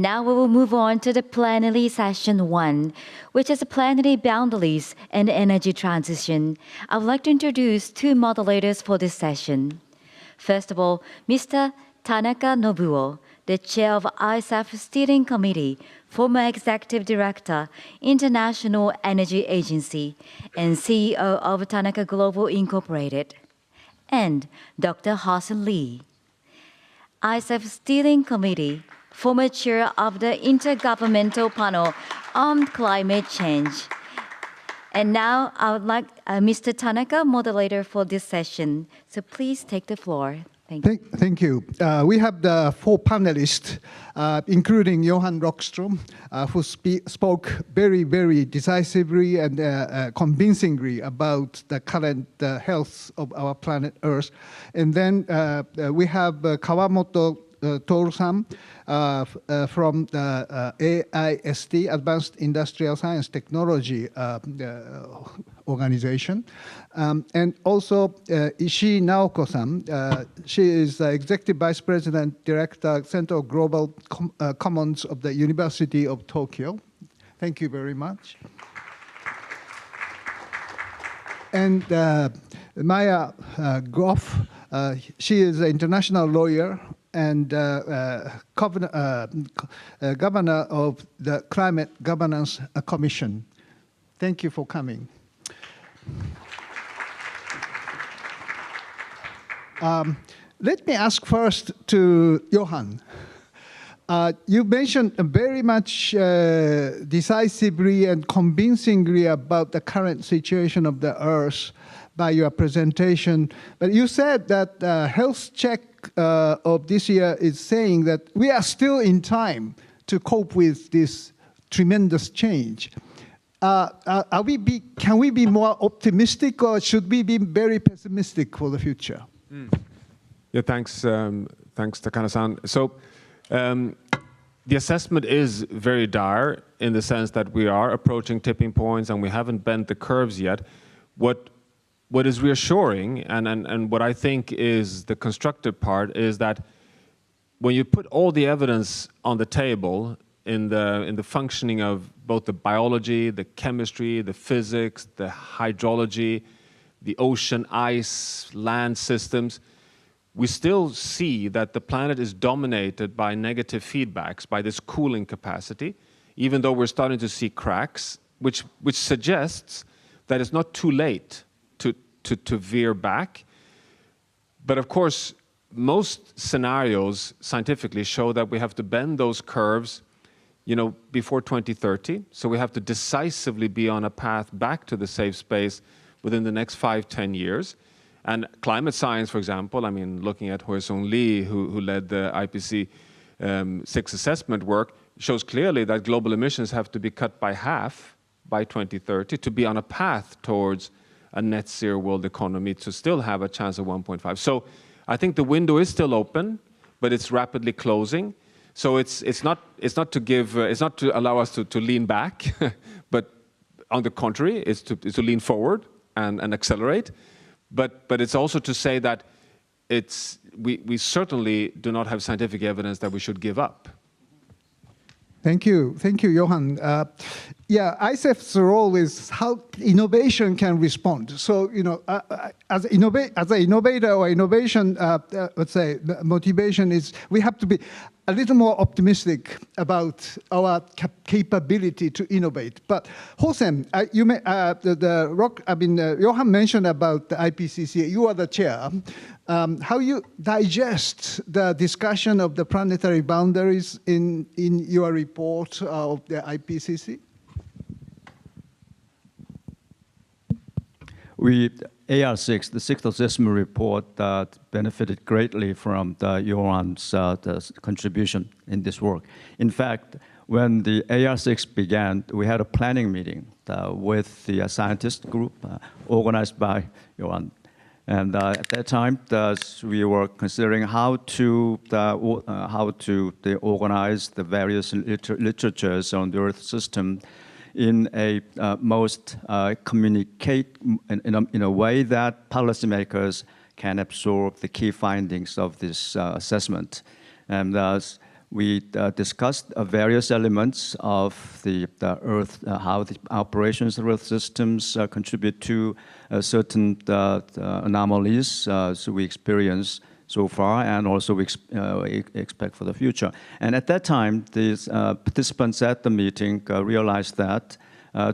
now we will move on to the plenary session 1, which is planetary boundaries and energy transition. I would like to introduce 2 moderators for this session. First of all, Mr. Tanaka Nobuo, the chair of ISEF Steering Committee, former executive director, International Energy Agency, and CEO of Tanaka Global Incorporated. And Dr. Hassan Lee, ISEF Steering Committee, former chair of the Intergovernmental Panel on Climate Change. And now I would like Mr. Tanaka, moderator for this session. So please take the floor. Thank you. We have the 4 panelists, including Johan Rockström, who spoke very, very decisively and convincingly about the current health of our planet Earth. And then we have Kawamoto Tohru-san from the AIST, Advanced Industrial Science Technology organization. And also ISHII Naoko-san. She is the Executive Vice President, Director, Center of Global Commons of the University of Tokyo. Thank you very much. And Maja Groff, she is an international lawyer and governor of the Climate Governance Commission. Thank you for coming. Let me ask first to Johan. You mentioned very much decisively and convincingly about the current situation of the Earth by your presentation, but you said that health check of this year is saying that we are still in time to cope with this tremendous change. Can we be more optimistic, or should we be very pessimistic for the future? Yeah, thanks, Takano-san. So the assessment is very dire in the sense that we are approaching tipping points and we haven't bent the curves yet. What is reassuring, and what I think is the constructive part, is that when you put all the evidence on the table in the functioning of both the biology, the chemistry, the physics, the hydrology, the ocean, ice, land systems, we still see that the planet is dominated by negative feedbacks, by this cooling capacity, even though we're starting to see cracks, which suggests that it's not too late to veer back. But of course, most scenarios scientifically show that we have to bend those curves, before 2030. So we have to decisively be on a path back to the safe space within the next 5-10 years. And climate science, for example, I mean, looking at Hoesung Lee, who led the IPCC 6 assessment work, shows clearly that global emissions have to be cut by half by 2030 to be on a path towards a net zero world economy, to still have a chance of 1.5. So I think the window is still open, but it's rapidly closing. So it's not to allow us to lean back, but on the contrary, it's to lean forward and accelerate. But it's also to say that we certainly do not have scientific evidence that we should give up. Thank you, Johan. ICEF's role is how innovation can respond. So, as an innovator or innovation, let's say, motivation is we have to be a little more optimistic about our capability to innovate. But Hosen, Johan mentioned about the IPCC. You are the chair. How you digest the discussion of the planetary boundaries in your report of the IPCC? AR6, the 6th assessment report, benefited greatly from Johan's contribution in this work. In fact, when the AR6 began, we had a planning meeting with the scientist group organized by Johan. And at that time, we were considering how to organize the various literatures on the Earth system in a most communicate in a way that policymakers can absorb the key findings of this assessment. And we discussed various elements of the Earth, how the operations of Earth systems contribute to certain anomalies so we experience so far, and also we expect for the future. And at that time, these participants at the meeting realized that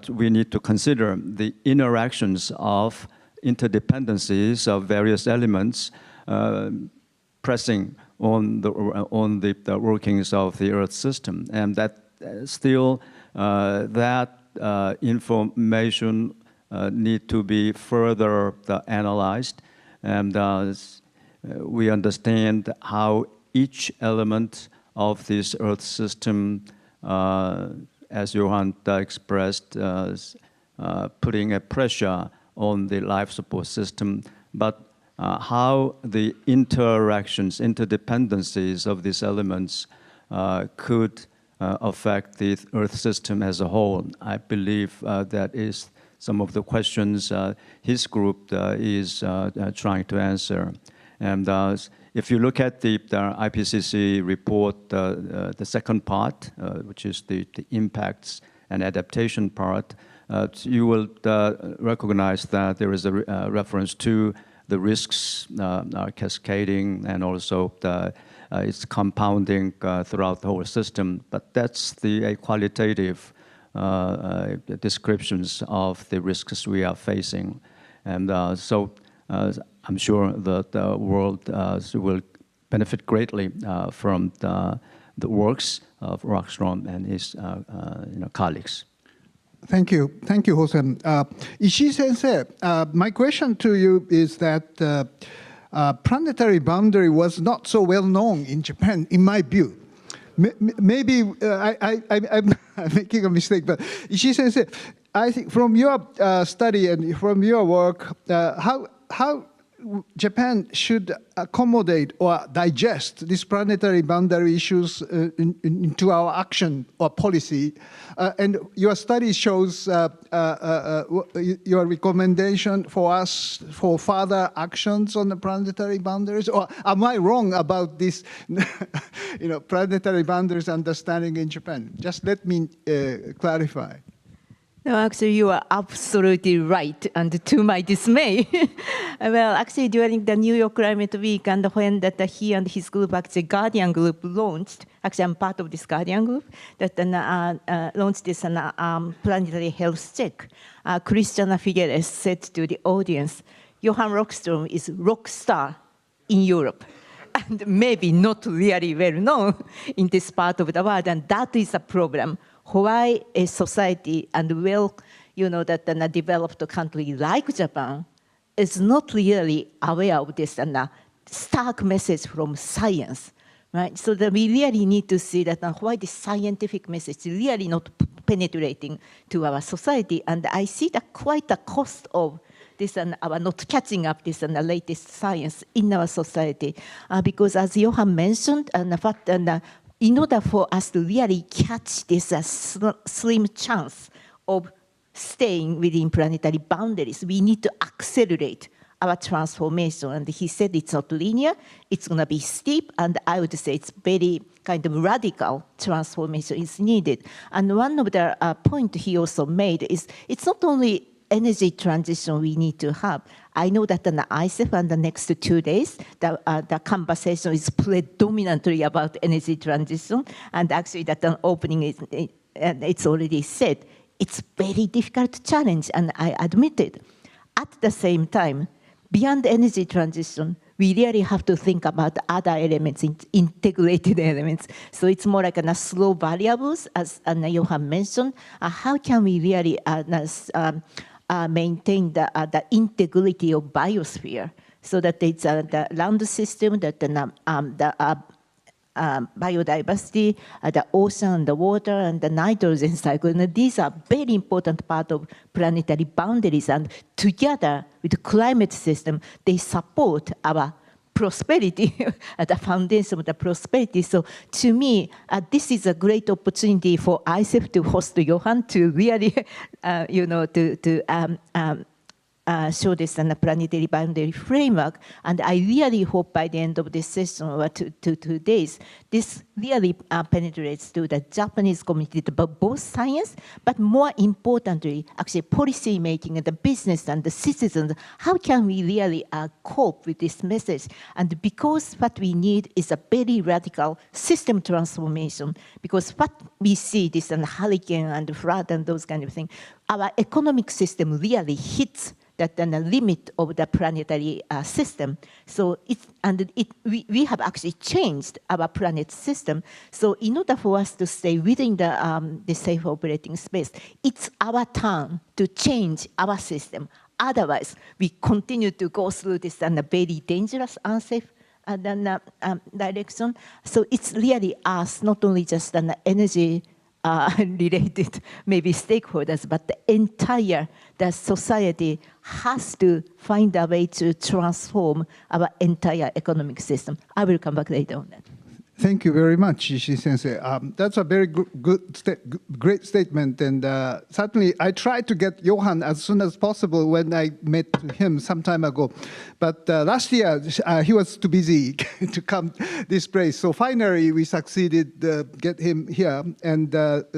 we need to consider the interactions of interdependencies of various elements pressing on the workings of the Earth system, and that still that information need to be further analyzed, and we understand how each element of this Earth system, as Johan expressed, putting a pressure on the life support system, but how the interactions, interdependencies of these elements could affect the Earth system as a whole. I believe that is some of the questions his group is trying to answer. And if you look at the IPCC report, the second part, which is the impacts and adaptation part, you will recognize that there is a reference to the risks are cascading, and also it's compounding throughout the whole system. But that's the qualitative descriptions of the risks we are facing. And so I'm sure that the world will benefit greatly from the works of Rockstrom and his colleagues. Thank you, Hosen. Ishii-sensei, my question to you is that planetary boundary was not so well known in Japan, in my view. Maybe I'm making a mistake, but Ishii-sensei, I think from your study and from your work, how Japan should accommodate or digest these planetary boundary issues into our action or policy. And your study shows your recommendation for us for further actions on the planetary boundaries. Or am I wrong about this planetary boundaries understanding in Japan? Just let me clarify. No, actually, you are absolutely right, and to my dismay. Well, actually, during the New York Climate Week, and when that he and his group, actually Guardian Group, launched, actually I'm part of this Guardian Group, that launched this planetary health check, Christiana Figueres said to the audience, Johan Rockstrom is rock star in Europe, and maybe not really well known in this part of the world, and that is a problem. Why a society and that a developed country like Japan is not really aware of this stark message from science, right? So that we really need to see that why the scientific message is really not penetrating to our society, and I see that quite a cost of this and our not catching up this and the latest science in our society, because as Johan mentioned, in order for us to really catch this slim chance of staying within planetary boundaries, we need to accelerate our transformation. And he said it's not linear, it's going to be steep, and I would say it's very kind of radical transformation is needed. And one of the points he also made is it's not only energy transition we need to have. I know that in the ICEF and the next 2 days, the conversation is predominantly about energy transition, and actually that an opening is, it's already said, it's very difficult challenge, and I admit it. At the same time, beyond energy transition, we really have to think about other elements, integrated elements. So it's more like slow variables, as Johan mentioned. How can we really maintain the integrity of biosphere so that it's the land system, that the biodiversity, the ocean, the water, and the nitrogen cycle. And these are very important part of planetary boundaries. And together with the climate system, they support our prosperity, the foundation of the prosperity. So to me, this is a great opportunity for ICEF to host Johan to really, show this and the planetary boundary framework. And I really hope by the end of this session or 2 days, this really penetrates to the Japanese community about both science, but more importantly, actually policy making and the business and the citizens. How can we really cope with this message? And because what we need is a very radical system transformation, because what we see this and hurricane and flood and those kind of things, our economic system really hits that the limit of the planetary system. So we have actually changed our planet system. So in order for us to stay within the safe operating space, it's our turn to change our system. Otherwise, we continue to go through this very dangerous, unsafe direction. So it's really us, not only just an energy related maybe stakeholders, but the entire society has to find a way to transform our entire economic system. I will come back later on that. Thank you very much, Ishii-sensei. That's a very great statement, and certainly I tried to get Johan as soon as possible when I met him some time ago. But last year, he was too busy to come this place. So finally, we succeeded get him here and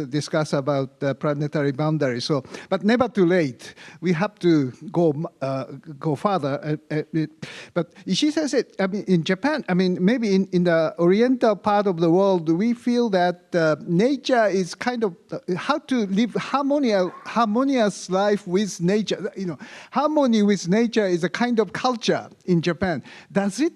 discuss about the planetary boundary. So, but never too late. We have to go further. But Ishii-sensei, I mean, in Japan, I mean, maybe in the Oriental part of the world, we feel that nature is kind of how to live harmonious life with nature. You know, harmony with nature is a kind of culture in Japan. Does it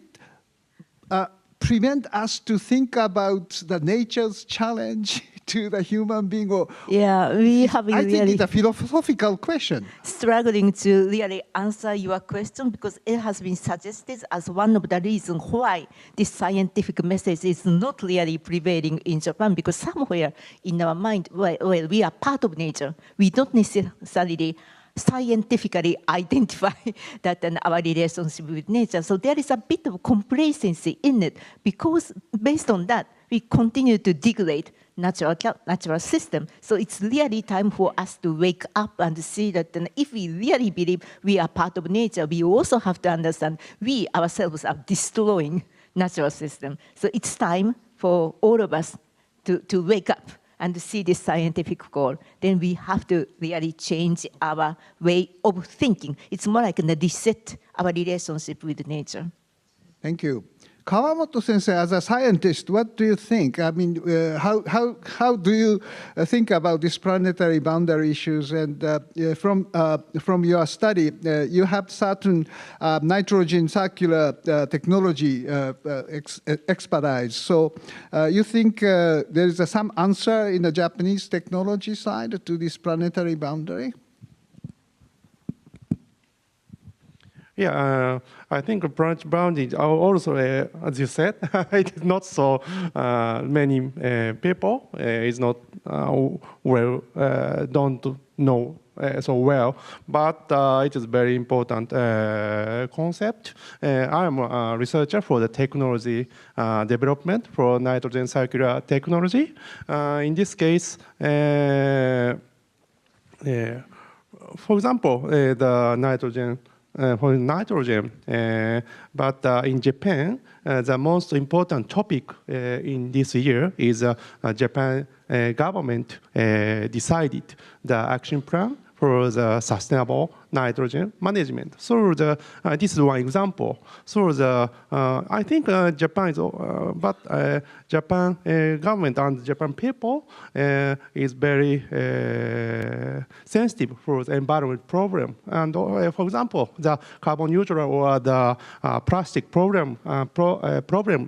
prevent us to think about the nature's challenge to the human being? Or yeah, we have I really think it's a philosophical question. Struggling to really answer your question, because it has been suggested as one of the reasons why this scientific message is not really prevailing in Japan, because somewhere in our mind, well, we are part of nature. We don't necessarily scientifically identify that our relationship with nature. So there is a bit of complacency in it, because based on that, we continue to degrade natural system. So it's really time for us to wake up and see that if we really believe we are part of nature, we also have to understand we ourselves are destroying natural system. So it's time for all of us to wake up and see this scientific goal. Then we have to really change our way of thinking. It's more like a reset our relationship with nature. Thank you. Kawamoto sensei, as a scientist, what do you think? I mean, how do you think about these planetary boundary issues? And from your study, you have certain nitrogen circular technology expertise. So you think there is some answer in the Japanese technology side to this planetary boundary? Yeah, I think planetary boundaries are also, as you said, it is not so many people. It's not don't know so well, but it is very important concept. I am a researcher for the technology development for nitrogen circular technology. In this case, for example, the nitrogen. For nitrogen, but in Japan, the most important topic in this year is Japan government decided the action plan for the sustainable nitrogen management. So this is one example. So I think Japan is, Japan government and Japan people is very sensitive for the environment problem. And for example, the carbon neutral or the plastic problem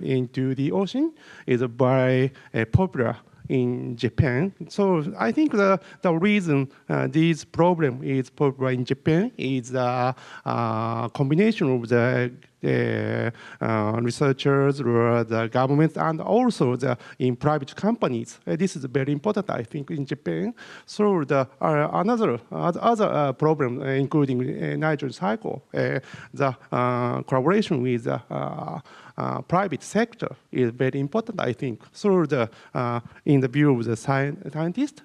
into the ocean is very popular in Japan. So I think the reason this problem is popular in Japan is a combination of the researchers or the government and also in private companies. This is very important, I think, in Japan. So other problem, including nitrogen cycle, the collaboration with the private sector is very important, I think. So in the view of the scientist,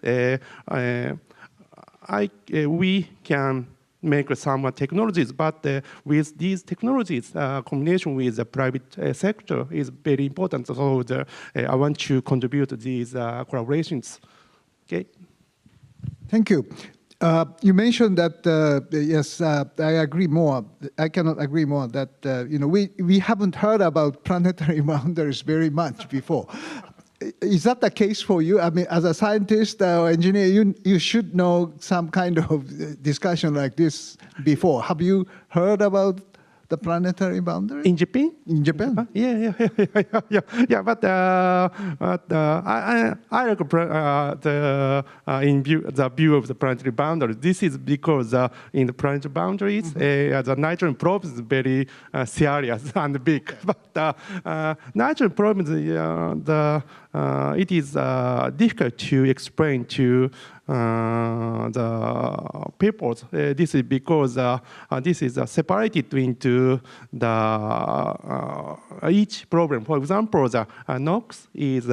we can make some technologies, but with these technologies, combination with the private sector is very important. So I want to contribute to these collaborations. Okay. Thank you. You mentioned that, yes, I agree more. I cannot agree more that, we haven't heard about planetary boundaries very much before. Is that the case for you? I mean, as a scientist or engineer, you should know some kind of discussion like this before. Have you heard about the planetary boundary? In Japan? In Japan? Yeah. But I like the view of the planetary boundaries. This is because in the planetary boundaries, the nitrogen problem is very serious and big. But nitrogen problem, it is difficult to explain to the people. This is because this is separated into the each problem. For example, the NOx is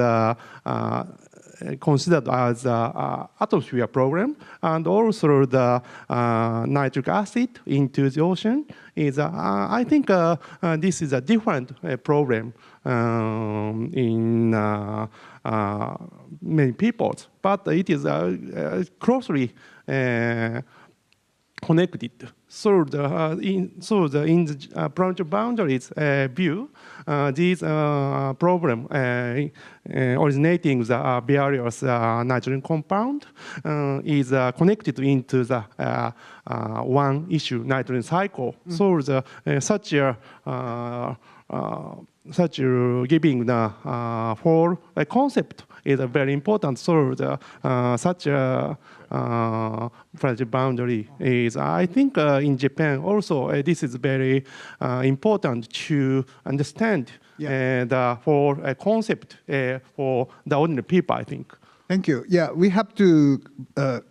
considered as an atmosphere problem, and also the nitric acid into the ocean is, I think this is a different problem in many people, but it is closely connected. So in the planetary boundaries view, these problem originating the various nitrogen compound is connected into the one issue nitrogen cycle. So such giving the whole concept is very important. So such a planetary boundary is, I think, in Japan also this is very important to understand the whole concept for the ordinary people, I think. Thank you. Yeah, we have to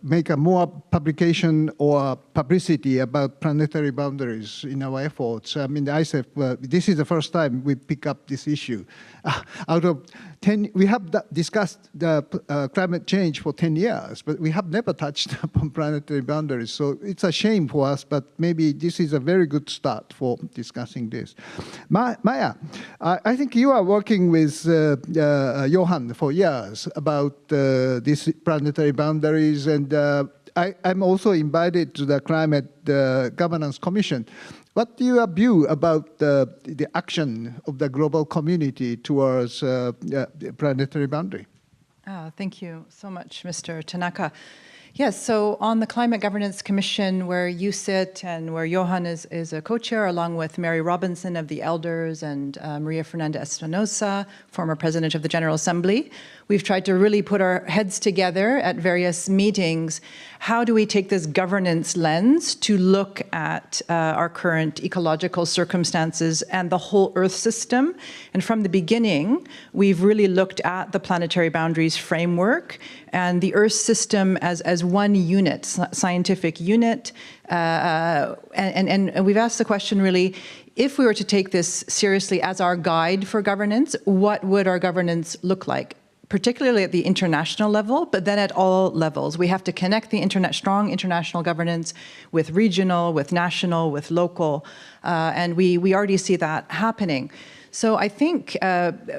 make a more publication or publicity about planetary boundaries in our efforts. I mean, the ICEF, this is the first time we pick up this issue. Out of 10, we have discussed the climate change for 10 years, but we have never touched upon planetary boundaries. So it's a shame for us, but maybe this is a very good start for discussing this. Maja, I think you are working with Johan for years about these planetary boundaries, and I'm also invited to the Climate Governance Commission. What your view about the action of the global community towards the planetary boundary? Thank you so much, Mr. Tanaka. Yes, so on the Climate Governance Commission, where you sit and where Johan is a co-chair, along with Mary Robinson of the Elders and Maria Fernanda Espinosa, former president of the General Assembly, we've tried to really put our heads together at various meetings. How do we take this governance lens to look at our current ecological circumstances and the whole Earth system? And from the beginning, we've really looked at the planetary boundaries framework and the Earth system as one unit, scientific unit. And we've asked the question really, if we were to take this seriously as our guide for governance, what would our governance look like? Particularly at the international level, but then at all levels. We have to connect the strong international governance with regional, with national, with local, and we already see that happening. So I think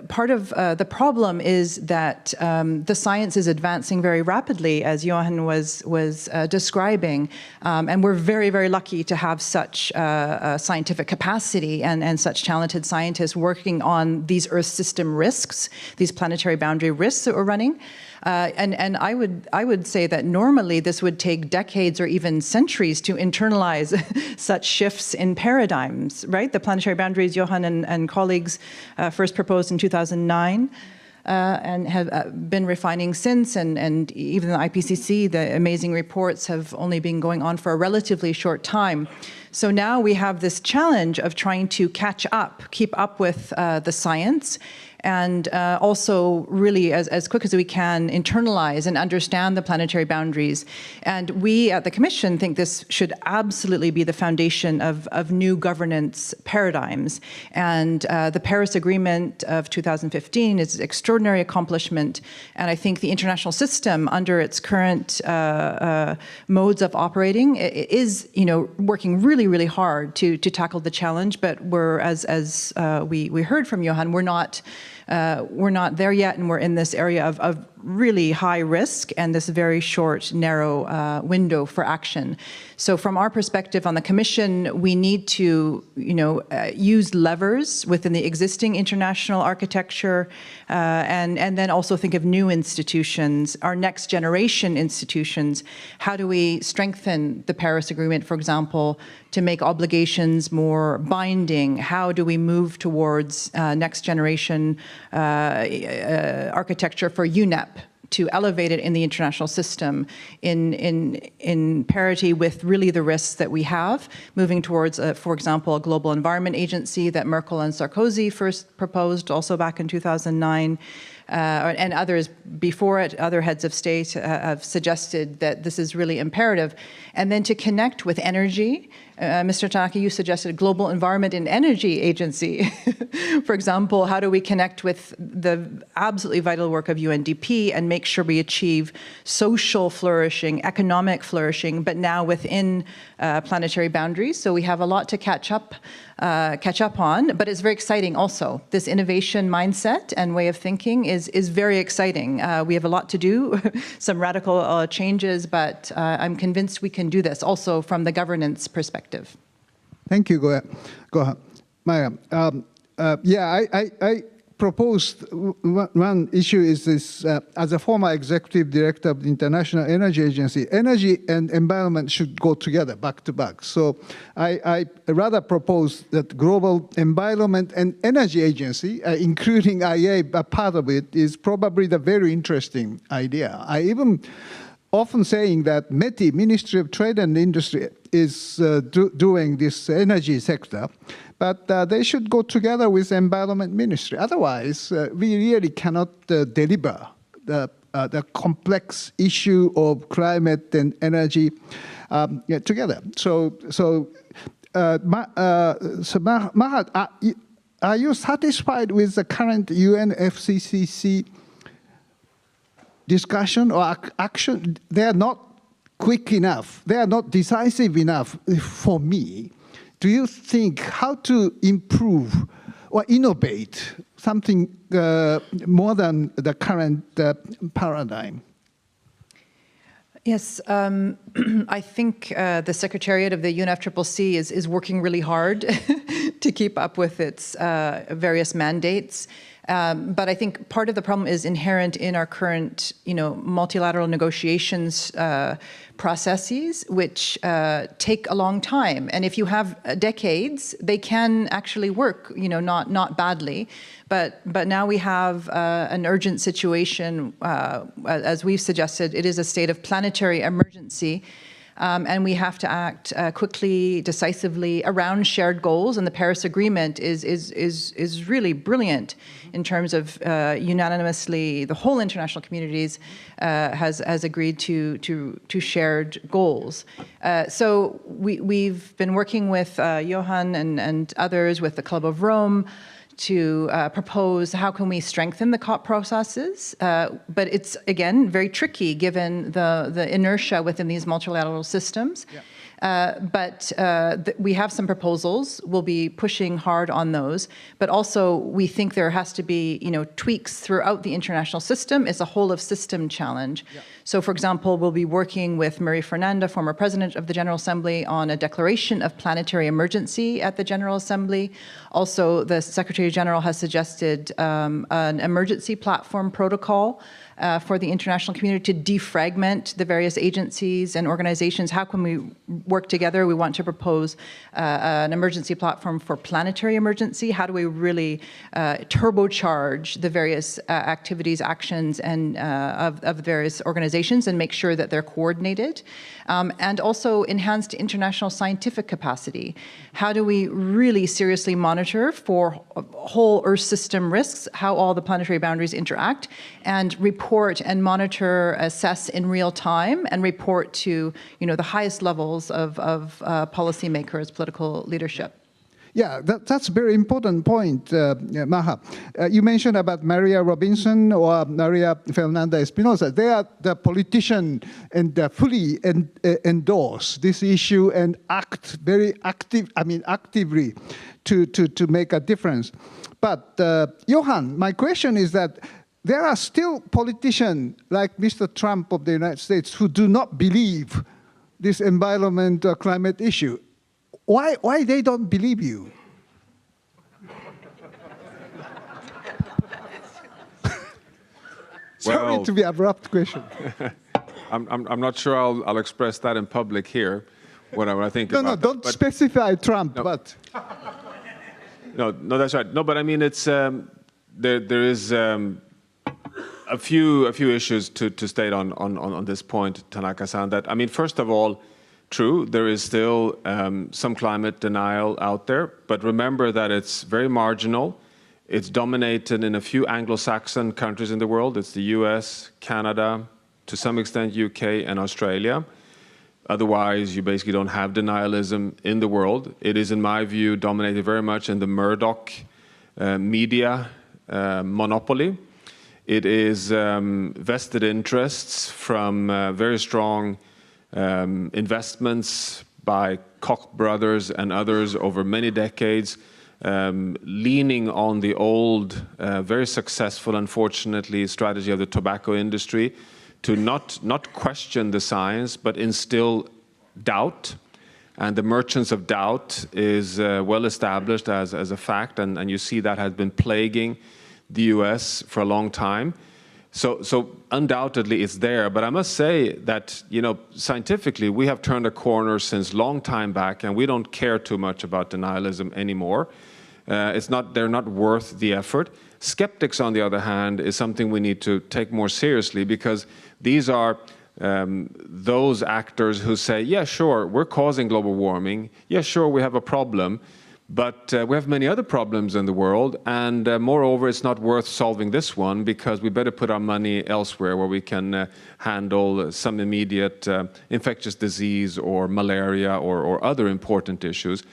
part of the problem is that the science is advancing very rapidly, as Johan was describing, and we're very, very lucky to have such scientific capacity and such talented scientists working on these Earth system risks, these planetary boundary risks that we're running. And I would say that normally this would take decades or even centuries to internalize such shifts in paradigms, right? The planetary boundaries Johan and colleagues first proposed in 2009 and have been refining since, and even the IPCC, the amazing reports have only been going on for a relatively short time. So now we have this challenge of trying to catch up, keep up with the science, and also really as quick as we can internalize and understand the planetary boundaries. And we at the Commission think this should absolutely be the foundation of new governance paradigms. And the Paris Agreement of 2015 is an extraordinary accomplishment, and I think the international system under its current modes of operating is, working really, really hard to tackle the challenge. But we're, as we heard from Johan, we're not there yet, and we're in this area of really high risk and this very short, narrow window for action. So from our perspective on the Commission, we need to, use levers within the existing international architecture, and then also think of new institutions, our next generation institutions. How do we strengthen the Paris Agreement, for example, to make obligations more binding? How do we move towards next generation architecture for UNEP, to elevate it in the international system in parity with really the risks that we have, moving towards, for example, a global environment agency that Merkel and Sarkozy first proposed also back in 2009. And others before it, other heads of state have suggested that this is really imperative. And then to connect with energy. Mr. Tanaka, you suggested a global environment and energy agency. For example, how do we connect with the absolutely vital work of UNDP and make sure we achieve social flourishing, economic flourishing, but now within planetary boundaries? So we have a lot to catch up on, but it's very exciting also. This innovation mindset and way of thinking is very exciting. We have a lot to do, some radical changes, but I'm convinced we can do this also from the governance perspective. Thank you, Gohan. Maja, I proposed one issue is this, as a former executive director of the International Energy Agency, energy and environment should go together, back to back. So I rather propose that Global Environment and Energy Agency, including IEA, a part of it, is probably the very interesting idea. I even often saying that METI, Ministry of Trade and Industry, is doing this energy sector, but they should go together with Environment Ministry. Otherwise, we really cannot deliver the complex issue of climate and energy together. So Maja, are you satisfied with the current UNFCCC discussion or action? They are not quick enough. They are not decisive enough for me. Do you think how to improve or innovate something more than the current paradigm? Yes, I think the Secretariat of the UNFCCC is working really hard to keep up with its various mandates. But I think part of the problem is inherent in our current, multilateral negotiations processes, which take a long time. And if you have decades, they can actually work, not badly. But now we have an urgent situation, as we've suggested. It is a state of planetary emergency. And we have to act quickly, decisively around shared goals. And the Paris Agreement is really brilliant in terms of unanimously, the whole international communities has agreed to shared goals. So we've been working with Johan and others with the Club of Rome to propose how can we strengthen the COP processes, but it's, again, very tricky given the inertia within these multilateral systems. Yeah. But we have some proposals. We'll be pushing hard on those. But also, we think there has to be, tweaks throughout the international system. It's a whole of system challenge. Yeah. So, for example, we'll be working with Marie Fernanda, former president of the General Assembly, on a declaration of planetary emergency at the General Assembly. Also, the Secretary General has suggested an emergency platform protocol for the international community to defragment the various agencies and organizations? How can we work together? We want to propose an emergency platform for planetary emergency. How do we really turbocharge the various activities, actions, and of various organizations and make sure that they're coordinated? And also enhanced international scientific capacity. How do we really seriously monitor for whole Earth system risks, how all the planetary boundaries interact, and report and monitor, assess in real time, and report to the highest levels of policymakers, political leadership? Yeah, that's a very important point, Maja. You mentioned about Maria Robinson or Maria Fernanda Espinosa. They are the politicians and fully endorse this issue and act very actively to make a difference. But Johan, my question is that there are still politicians like Mr. Trump of the United States who do not believe this environment or climate issue. Why they don't believe you? Sorry to be abrupt question. I'm not sure I'll express that in public here. What I think about. No, don't specify Trump, no, but. No, that's right. No, but I mean it's there is a few issues to state on this point, Tanaka-san. That I mean, first of all. True, there is still some climate denial out there, but remember that it's very marginal. It's dominated in a few Anglo-Saxon countries in the world. It's the US, Canada, to some extent UK and Australia. Otherwise, you basically don't have denialism in the world. It is, in my view, dominated very much in the Murdoch media monopoly. It is vested interests from very strong investments by Koch brothers and others over many decades, leaning on the old, very successful, unfortunately, strategy of the tobacco industry to not question the science, but instill doubt. And the merchants of doubt is well established as a fact, and you see that has been plaguing the US for a long time. So undoubtedly it's there, but I must say that, scientifically we have turned a corner since long time back, and we don't care too much about denialism anymore. They're not worth the effort. Skeptics, on the other hand, is something we need to take more seriously, because these are those actors who say, yeah, sure, we're causing global warming. Yeah, sure, we have a problem. But we have many other problems in the world, and moreover, it's not worth solving this one because we better put our money elsewhere where we can handle some immediate infectious disease or malaria or other important issues.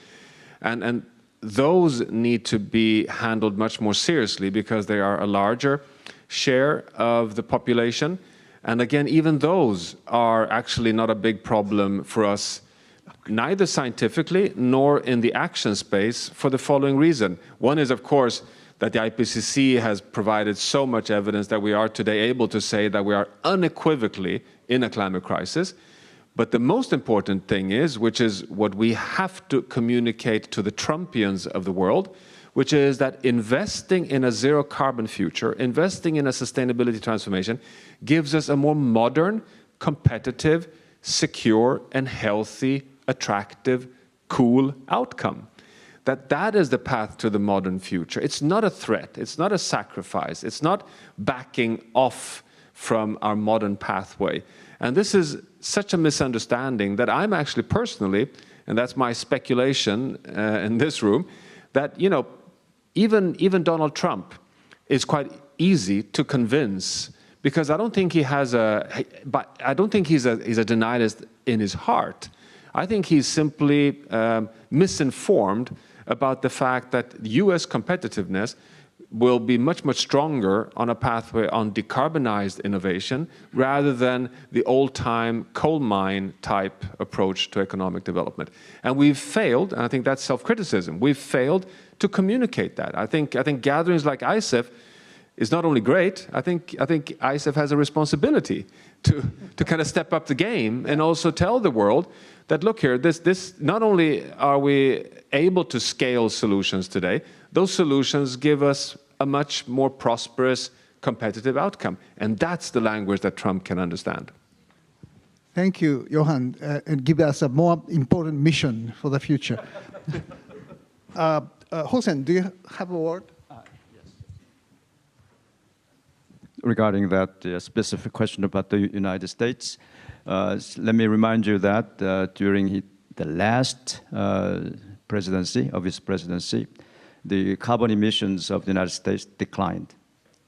And those need to be handled much more seriously because they are a larger share of the population. And again, even those are actually not a big problem for us, neither scientifically nor in the action space, for the following reason. One is, of course, that the IPCC has provided so much evidence that we are today able to say that we are unequivocally in a climate crisis. But the most important thing is, which is what we have to communicate to the Trumpians of the world, which is that investing in a zero carbon future, investing in a sustainability transformation, gives us a more modern, competitive, secure and healthy, attractive, cool outcome. That is the path to the modern future. It's not a threat, it's not a sacrifice, it's not backing off from our modern pathway. And this is such a misunderstanding that I'm actually personally, and that's my speculation in this room, that even Donald Trump is quite easy to convince, because I don't think he has I don't think he's a denialist in his heart. I think he's simply misinformed about the fact that US competitiveness will be much, much stronger on a pathway on decarbonized innovation rather than the old-time coal mine type approach to economic development. And we've failed, and I think that's self-criticism, we've failed to communicate that. I think gatherings like ICEF is not only great, I think ICEF has a responsibility to kind of step up the game and also tell the world that, look here, this not only are we able to scale solutions today, those solutions give us a much more prosperous, competitive outcome. And that's the language that Trump can understand. Thank you, Johan, and give us a more important mission for the future. Hossein, do you have a word? Regarding that specific question about the United States, let me remind you that during the last presidency, the carbon emissions of the United States declined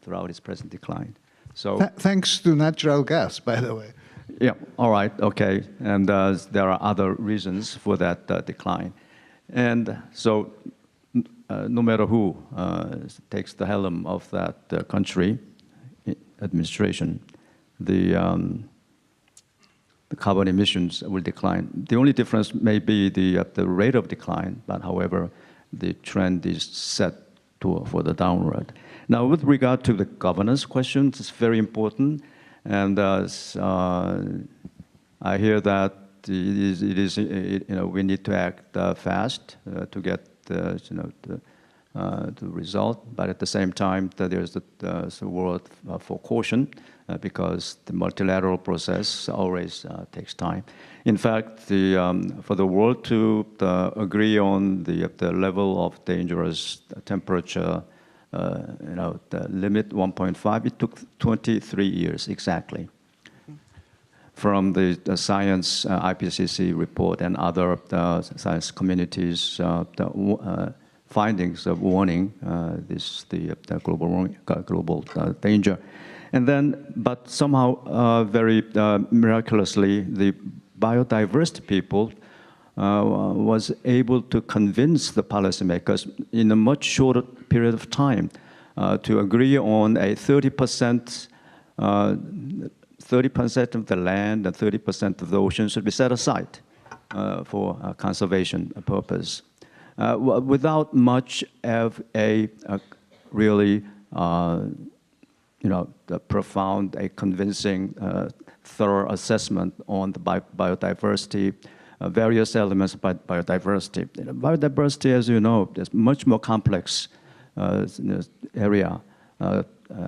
throughout its present decline. So thanks to natural gas, by the way. Yeah, all right, okay. And there are other reasons for that decline. And so no matter who takes the helm of that country, administration, the carbon emissions will decline. The only difference may be the rate of decline, but however, the trend is set for the downward. Now, with regard to the governance questions, it's very important, and I hear that we need to act fast to get the result, but at the same time, there's a word for caution because the multilateral process always takes time. In fact, for the world to agree on the level of dangerous temperature, the limit 1.5, it took 23 years exactly. From the science IPCC report and other science communities' findings of warning the global danger, and then, but somehow very miraculously, the biodiversity people was able to convince the policymakers in a much shorter period of time to agree on a 30% of the land and 30% of the ocean should be set aside for conservation purpose. Without much of a really, the profound, convincing, thorough assessment on the biodiversity, various elements of biodiversity. Biodiversity, as you know, is much more complex area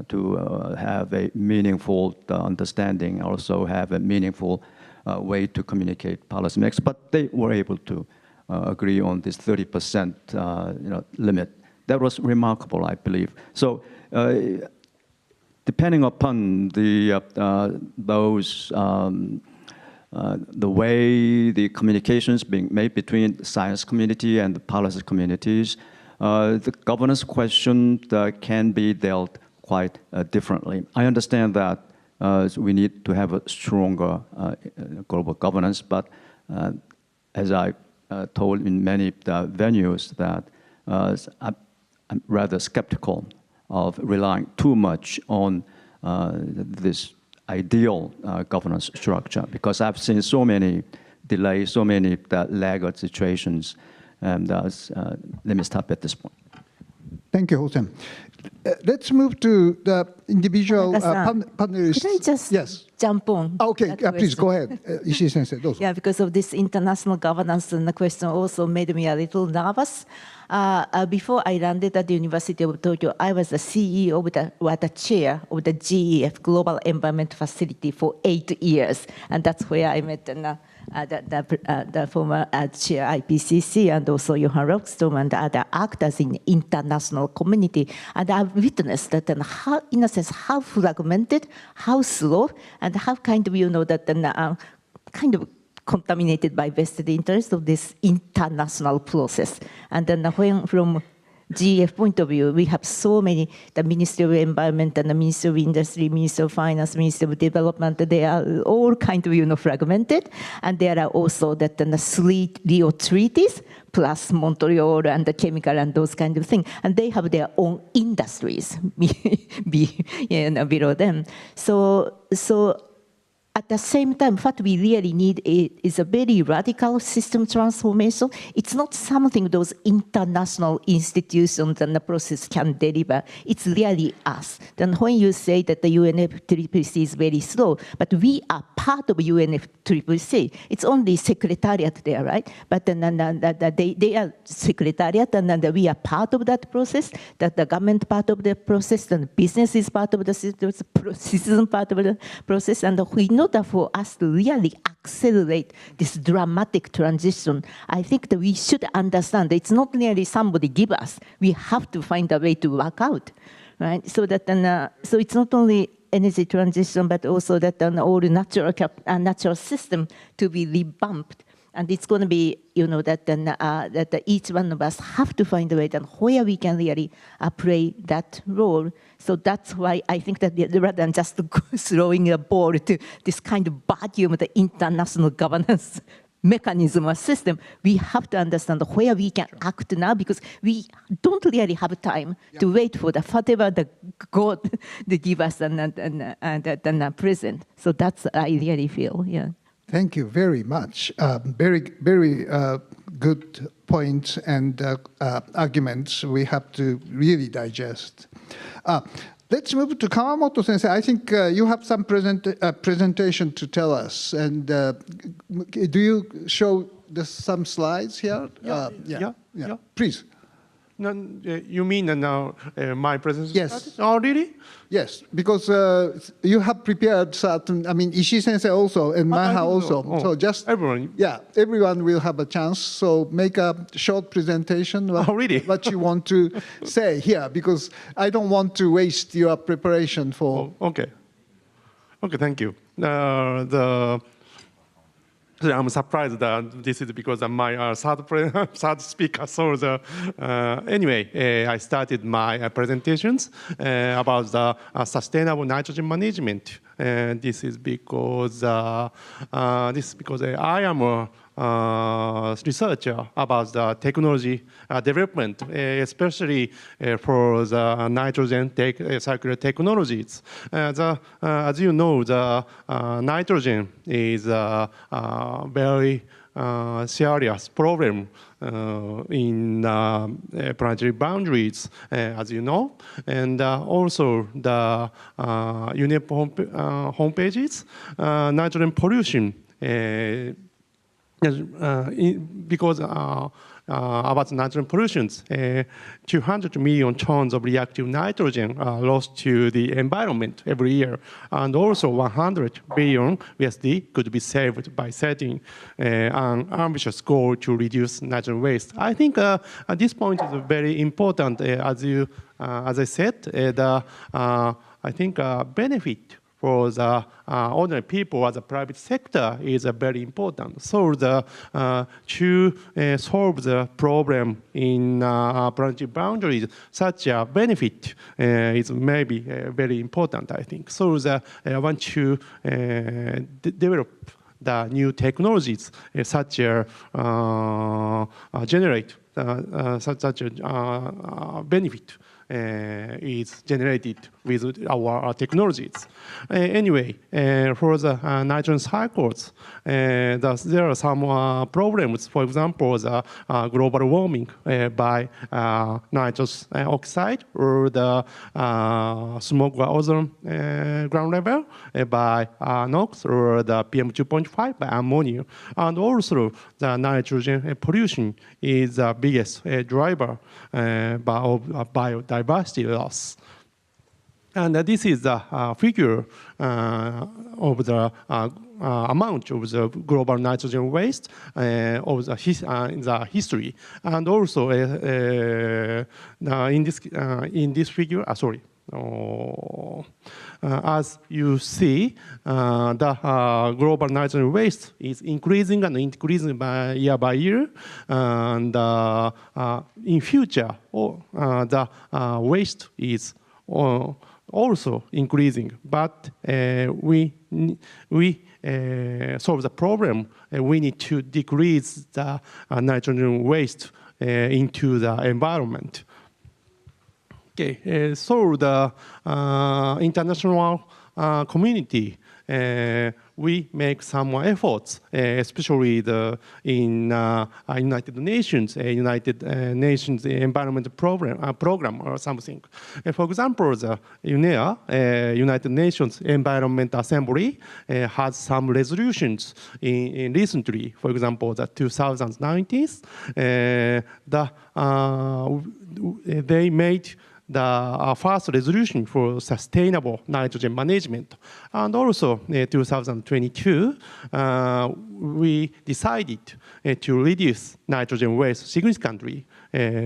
to have a meaningful understanding, also have a meaningful way to communicate policymakers. But they were able to agree on this 30% limit. That was remarkable, I believe. So depending upon the way the communications being made between the science community and the policy communities, the governance question can be dealt quite differently. I understand that we need to have a stronger global governance, but as I told in many venues that I'm rather skeptical of relying too much on this ideal governance structure, because I've seen so many delays, so many laggard situations, and let me stop at this point. Thank you, Hossein. Let's move to the individual panelists. Could I just jump on? Okay, please go ahead. Ishii-sensei, dozo. Yeah, because of this international governance, and the question also made me a little nervous. Before I landed at the University of Tokyo, I was the CEO of the chair of the GEF, Global Environment Facility, for 8 years. And that's where I met the former chair IPCC and also Johan Rockström and other actors in international community. And I witnessed that, and how, in a sense, how fragmented, how slow, and how kind of, that kind of contaminated by vested interest of this international process. And then when from GF point of view, we have so many, the Ministry of Environment and the Ministry of Industry, Ministry of Finance, Ministry of Development, they are all kind of, fragmented. And there are also that the 3 Rio treaties, plus Montreal and the chemical and those kind of things. And they have their own industries below them. So at the same time, what we really need is a very radical system transformation. It's not something those international institutions and the process can deliver. It's really us. Then when you say that the UNFCCC is very slow, but we are part of UNFCCC. It's only secretariat there, right? But then they are secretariat, and then we are part of that process, that the government part of the process, and business is part of the citizen part of the process, and in order for us to really accelerate this dramatic transition, I think that we should understand that it's not merely somebody give us. We have to find a way to work out, right? So that so it's not only energy transition, but also that all the natural system to be revamped. And it's going to be, that each one of us have to find a way that where we can really play that role. So that's why I think that rather than just throwing a ball to this kind of vacuum of the international governance mechanism or system, we have to understand where we can act now, because we don't really have time to wait for the whatever the God they give us and present. So that's I really feel, yeah. Thank you very much. Very, very good points and arguments we have to really digest. Let's move to Kawamoto Sensei. I think you have some presentation to tell us. And do you show some slides here? Yeah. Please. No, you mean now my presentation? Yes. Oh, really? Yes, because you have prepared certain, ISHII Sensei also, and Maja also. Oh, so just, everyone? Yeah, everyone will have a chance. So make a short presentation. Really? What you want to say here, because I don't want to waste your preparation for... Oh, okay. Okay, thank you. I'm surprised that this is because of my third speaker. So anyway, I started my presentations about the sustainable nitrogen management. This is because I am a researcher about the technology development, especially for the nitrogen circular technologies. As you know, the nitrogen is a very serious problem in planetary boundaries, as you know, and also the UNEP homepages, nitrogen pollution. Because about nitrogen pollutions, 200 million tons of reactive nitrogen are lost to the environment every year, and also 100 billion USD could be saved by setting an ambitious goal to reduce nitrogen waste. I think this point is very important. As I said, I think benefit for the ordinary people as a private sector is very important. So to solve the problem in planetary boundaries, such a benefit is maybe very important, I think. So I want to develop the new technologies such as generate such a benefit is generated with our technologies. Anyway, for the nitrogen cycles, there are some problems. For example, the global warming by nitrous oxide, or the smoke or ozone ground level by NOx, or the PM2.5 by ammonia. And also the nitrogen pollution is the biggest driver of biodiversity loss. And this is the figure of the amount of the global nitrogen waste of the history. And also in this figure, as you see, the global nitrogen waste is increasing and increasing year by year. And in future, the waste is also increasing. But we solve the problem. We need to decrease the nitrogen waste into the environment. Okay, so the international community we make some efforts, especially in United Nations Environment Program or something. For example, the UNEA, United Nations Environment Assembly, has some resolutions in recently. For example, the 2019, they made the first resolution for sustainable nitrogen management. And also 2022, we decided to reduce nitrogen waste significantly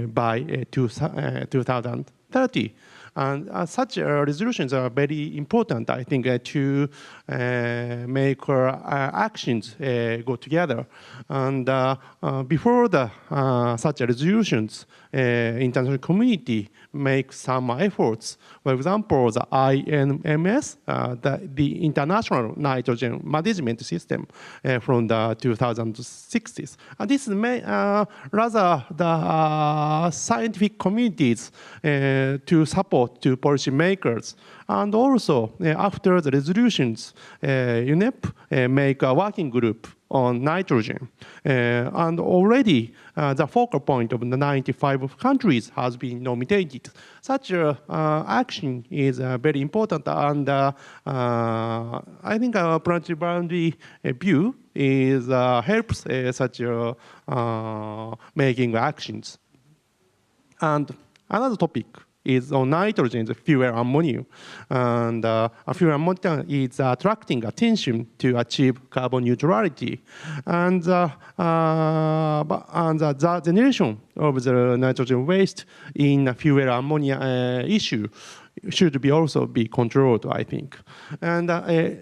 by 2030. And such resolutions are very important, I think, to make our actions go together. And before such resolutions, international community make some efforts. For example, the INMS, the International Nitrogen Management System from the 2060s. And this is rather the scientific communities to support to policymakers. And also, after the resolutions, UNEP make a working group on nitrogen. And already, the focal point of the 95 countries has been nominated. Such action is very important. And I think our planetary boundary view is helps such making actions. And another topic is on nitrogen, the fuel ammonia. And fuel ammonia is attracting attention to achieve carbon neutrality. And the generation of the nitrogen waste in fuel ammonia issue should also be controlled, I think. And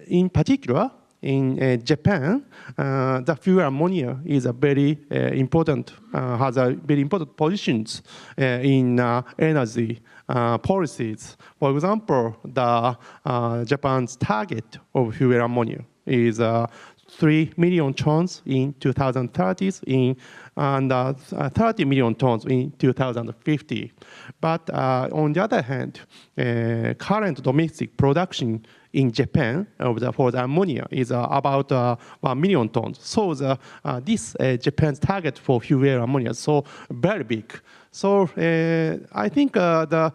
in particular, in Japan, the fuel ammonia is a very important, has a very important positions in energy policies. For example, Japan's target of fuel ammonia is 3 million tons in 2030 and 30 million tons in 2050. But on the other hand, current domestic production in Japan for the ammonia is about 1 million tons. So this Japan's target for fuel ammonia is so very big. So I think the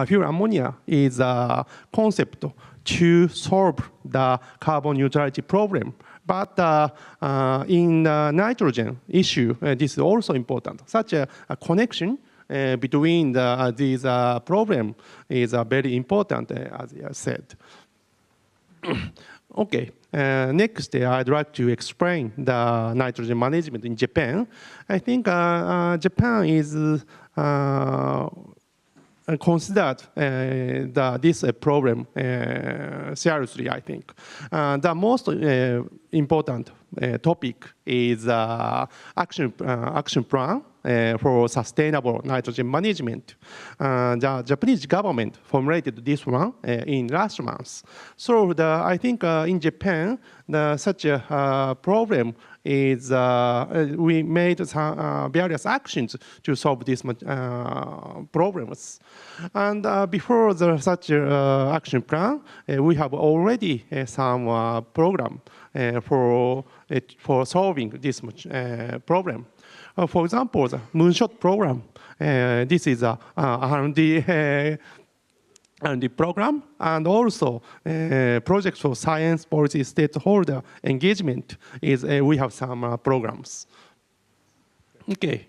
fuel ammonia is a concept to solve the carbon neutrality problem. But in the nitrogen issue, this is also important. Such a connection between these problems is very important, as I said. Okay, next I'd like to explain the nitrogen management in Japan. I think Japan is considered this problem seriously, I think. The most important topic is action plan for sustainable nitrogen management. The Japanese government formulated this one in last month. So I think in Japan, such a problem is we made some, various actions to solve these problems. And before such action plan, we have already some program for solving this problem. For example, the Moonshot program. This is a R&D program, and also projects for science policy stakeholder engagement is we have some programs. Okay,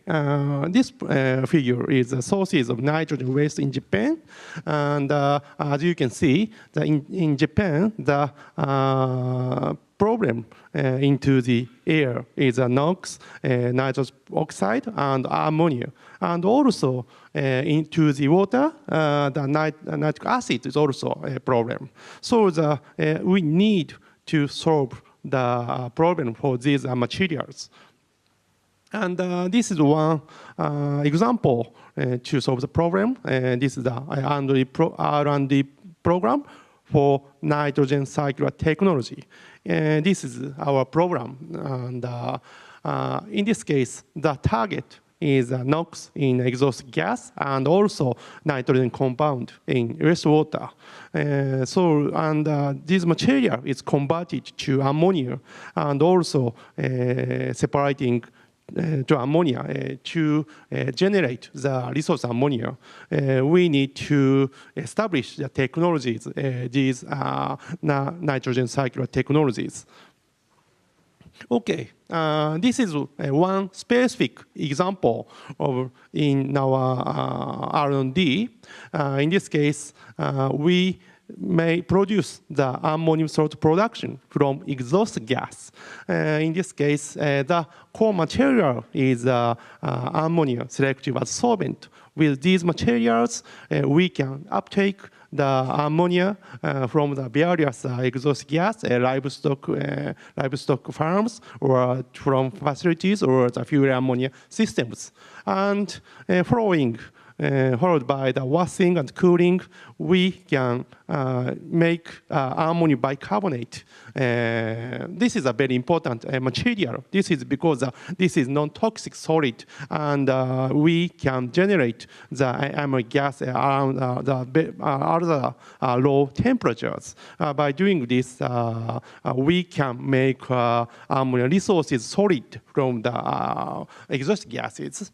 this figure is the sources of nitrogen waste in Japan, and as you can see, in Japan, the problem into the air is NOx, nitrous oxide, and ammonia. And also into the water, the nitric acid is also a problem. So we need to solve the problem for these materials. And this is one example to solve the problem. This is the R&D program for nitrogen circular technology. This is our program. And in this case, the target is NOx in exhaust gas and also nitrogen compound in wastewater. This material is converted to ammonia and also separating to ammonia to generate the resource ammonia. We need to establish the technologies, these nitrogen cycle technologies. Okay, this is one specific example of in our R&D. In this case, we may produce the ammonium salt production from exhaust gas. In this case, the core material is ammonia selective adsorbent. With these materials, we can uptake the ammonia from the various exhaust gas, livestock farms, or from facilities, or the fuel ammonia systems. And followed by the washing and cooling, we can make ammonium bicarbonate. This is a very important material. This is because this is non-toxic solid, and we can generate the ammonia gas around the other low temperatures. By doing this, we can make ammonia resources solid from the exhaust gases.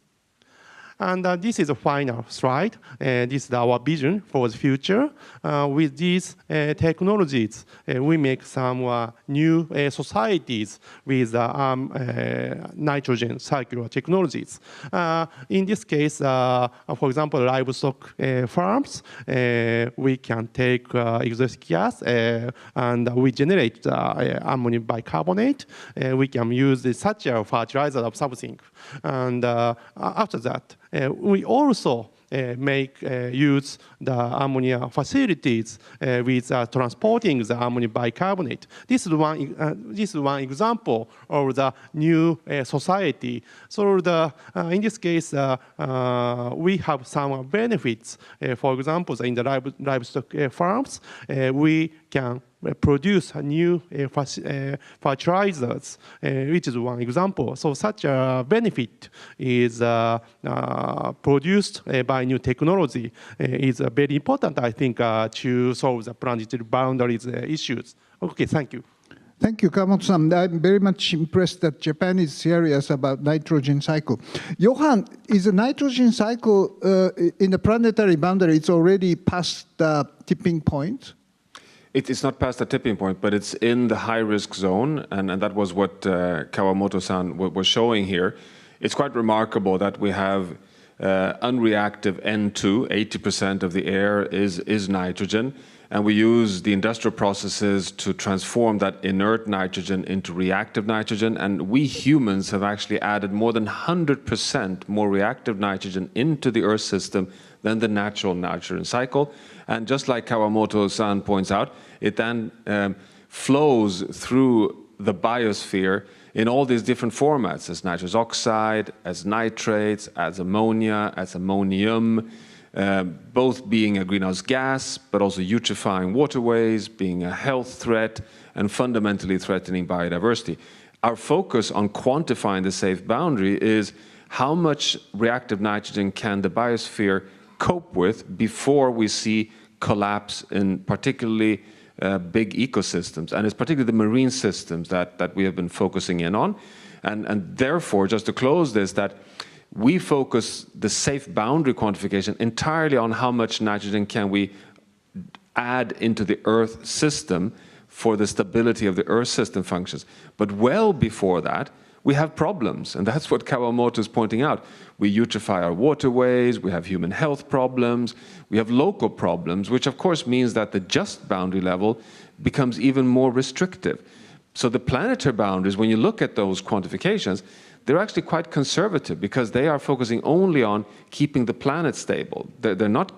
And this is the final slide. This is our vision for the future. With these technologies, we make some new societies with nitrogen circular technologies. In this case, for example, livestock farms, we can take exhaust gas and we generate ammonium bicarbonate. We can use such a fertilizer of something. And after that, we also use the ammonia facilities with transporting the ammonium bicarbonate. This is one example of the new society. So in this case, we have some benefits. For example, in the livestock farms, we can produce new fertilizers, which is one example. So such a benefit is produced by new technology is very important, I think, to solve the planetary boundaries issues. Okay, thank you. Thank you, Kawamoto-san. I'm very much impressed that Japan is serious about nitrogen cycle. Johan, is the nitrogen cycle in the planetary boundary, it's already past the tipping point? It's not past the tipping point, but it's in the high-risk zone, and that was what Kawamoto-san was showing here. It's quite remarkable that we have unreactive N2, 80% of the air is nitrogen, and we use the industrial processes to transform that inert nitrogen into reactive nitrogen, and we humans have actually added more than 100% more reactive nitrogen into the Earth system than the natural nitrogen cycle. And just like Kawamoto-san points out, it then flows through the biosphere in all these different formats, as nitrous oxide, as nitrates, as ammonia, as ammonium, both being a greenhouse gas, but also eutrophying waterways, being a health threat, and fundamentally threatening biodiversity. Our focus on quantifying the safe boundary is how much reactive nitrogen can the biosphere cope with before we see collapse in particularly big ecosystems, and it's particularly the marine systems that we have been focusing in on. And therefore, just to close this, that we focus the safe boundary quantification entirely on how much nitrogen can we add into the Earth system for the stability of the Earth system functions. But well before that, we have problems, and that's what Kawamoto is pointing out. We eutrophy our waterways, we have human health problems, we have local problems, which of course means that the just boundary level becomes even more restrictive. So the planetary boundaries, when you look at those quantifications, they're actually quite conservative because they are focusing only on keeping the planet stable. They're not,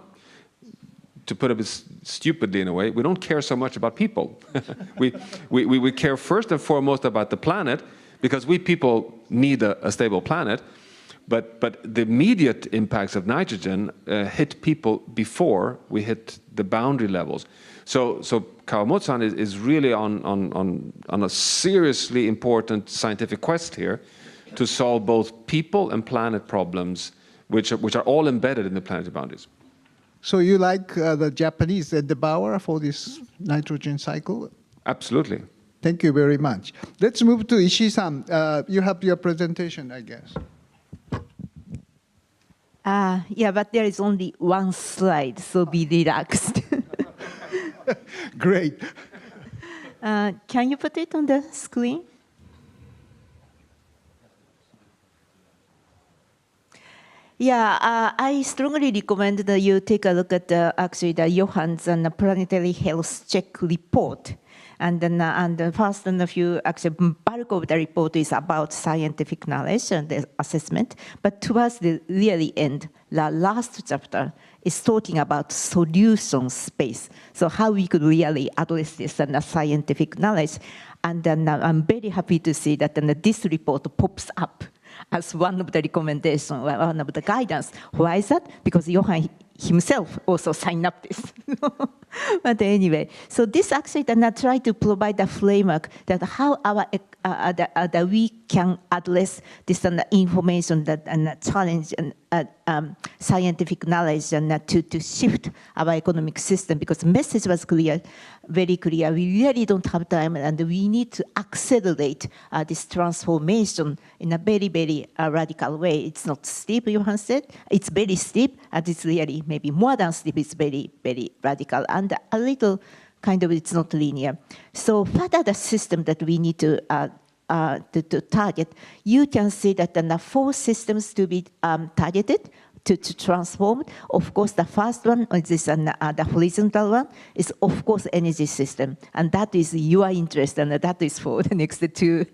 to put it stupidly in a way, we don't care so much about people. we care first and foremost about the planet, because we people need a stable planet, but the immediate impacts of nitrogen hit people before we hit the boundary levels. So Kawamoto-san is really on a seriously important scientific quest here to solve both people and planet problems, which are all embedded in the planetary boundaries. So you like the Japanese and the Bauer for this nitrogen cycle? Absolutely. Thank you very much. Let's move to Ishii-san. You have your presentation, I guess. Yeah, but there is only one slide, so be relaxed. Great. Can you put it on the screen? Yeah, I strongly recommend that you take a look at actually the Johann's and Planetary Health Check report. And then the first and a few, actually, bulk of the report is about scientific knowledge and the assessment. But towards the really end, the last chapter is talking about solution space. So how we could really address this and the scientific knowledge. And then I'm very happy to see that this report pops up as one of the recommendations, one of the guidance. Why is that? Because Johann himself also signed up this. But anyway, so this actually try to provide a framework that how our that we can address this information that challenge and scientific knowledge and to shift our economic system, because the message was clear, very clear. We really don't have time, and we need to accelerate this transformation in a very, very radical way. It's not steep, Johan said. It's very steep, and it's really maybe more than steep. It's very, very radical, and a little kind of it's not linear. So what are the systems that we need to target? You can see that there are 4 systems to be targeted to transform. Of course, the first one is this, the horizontal one is, of course, energy system. And that is your interest, and that is for the next 2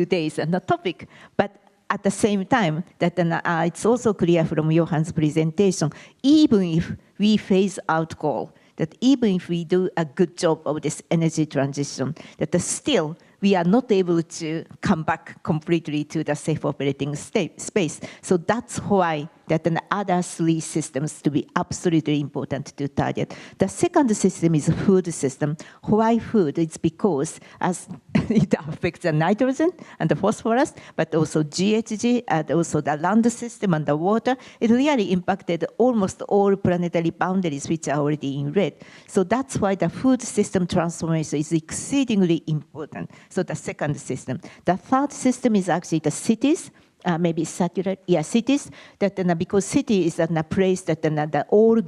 days and the topic. But at the same time, that it's also clear from Johann's presentation, even if we phase out coal, that even if we do a good job of this energy transition, that still we are not able to come back completely to the safe operating space. So that's why that the other 3 systems to be absolutely important to target. The second system is food system. Why food? It's because as it affects the nitrogen and the phosphorus, but also GHG, and also the land system and the water. It really impacted almost all planetary boundaries, which are already in red. So that's why the food system transformation is exceedingly important. So the second system. The third system is actually the cities. Maybe saturated, cities. That because city is a place that all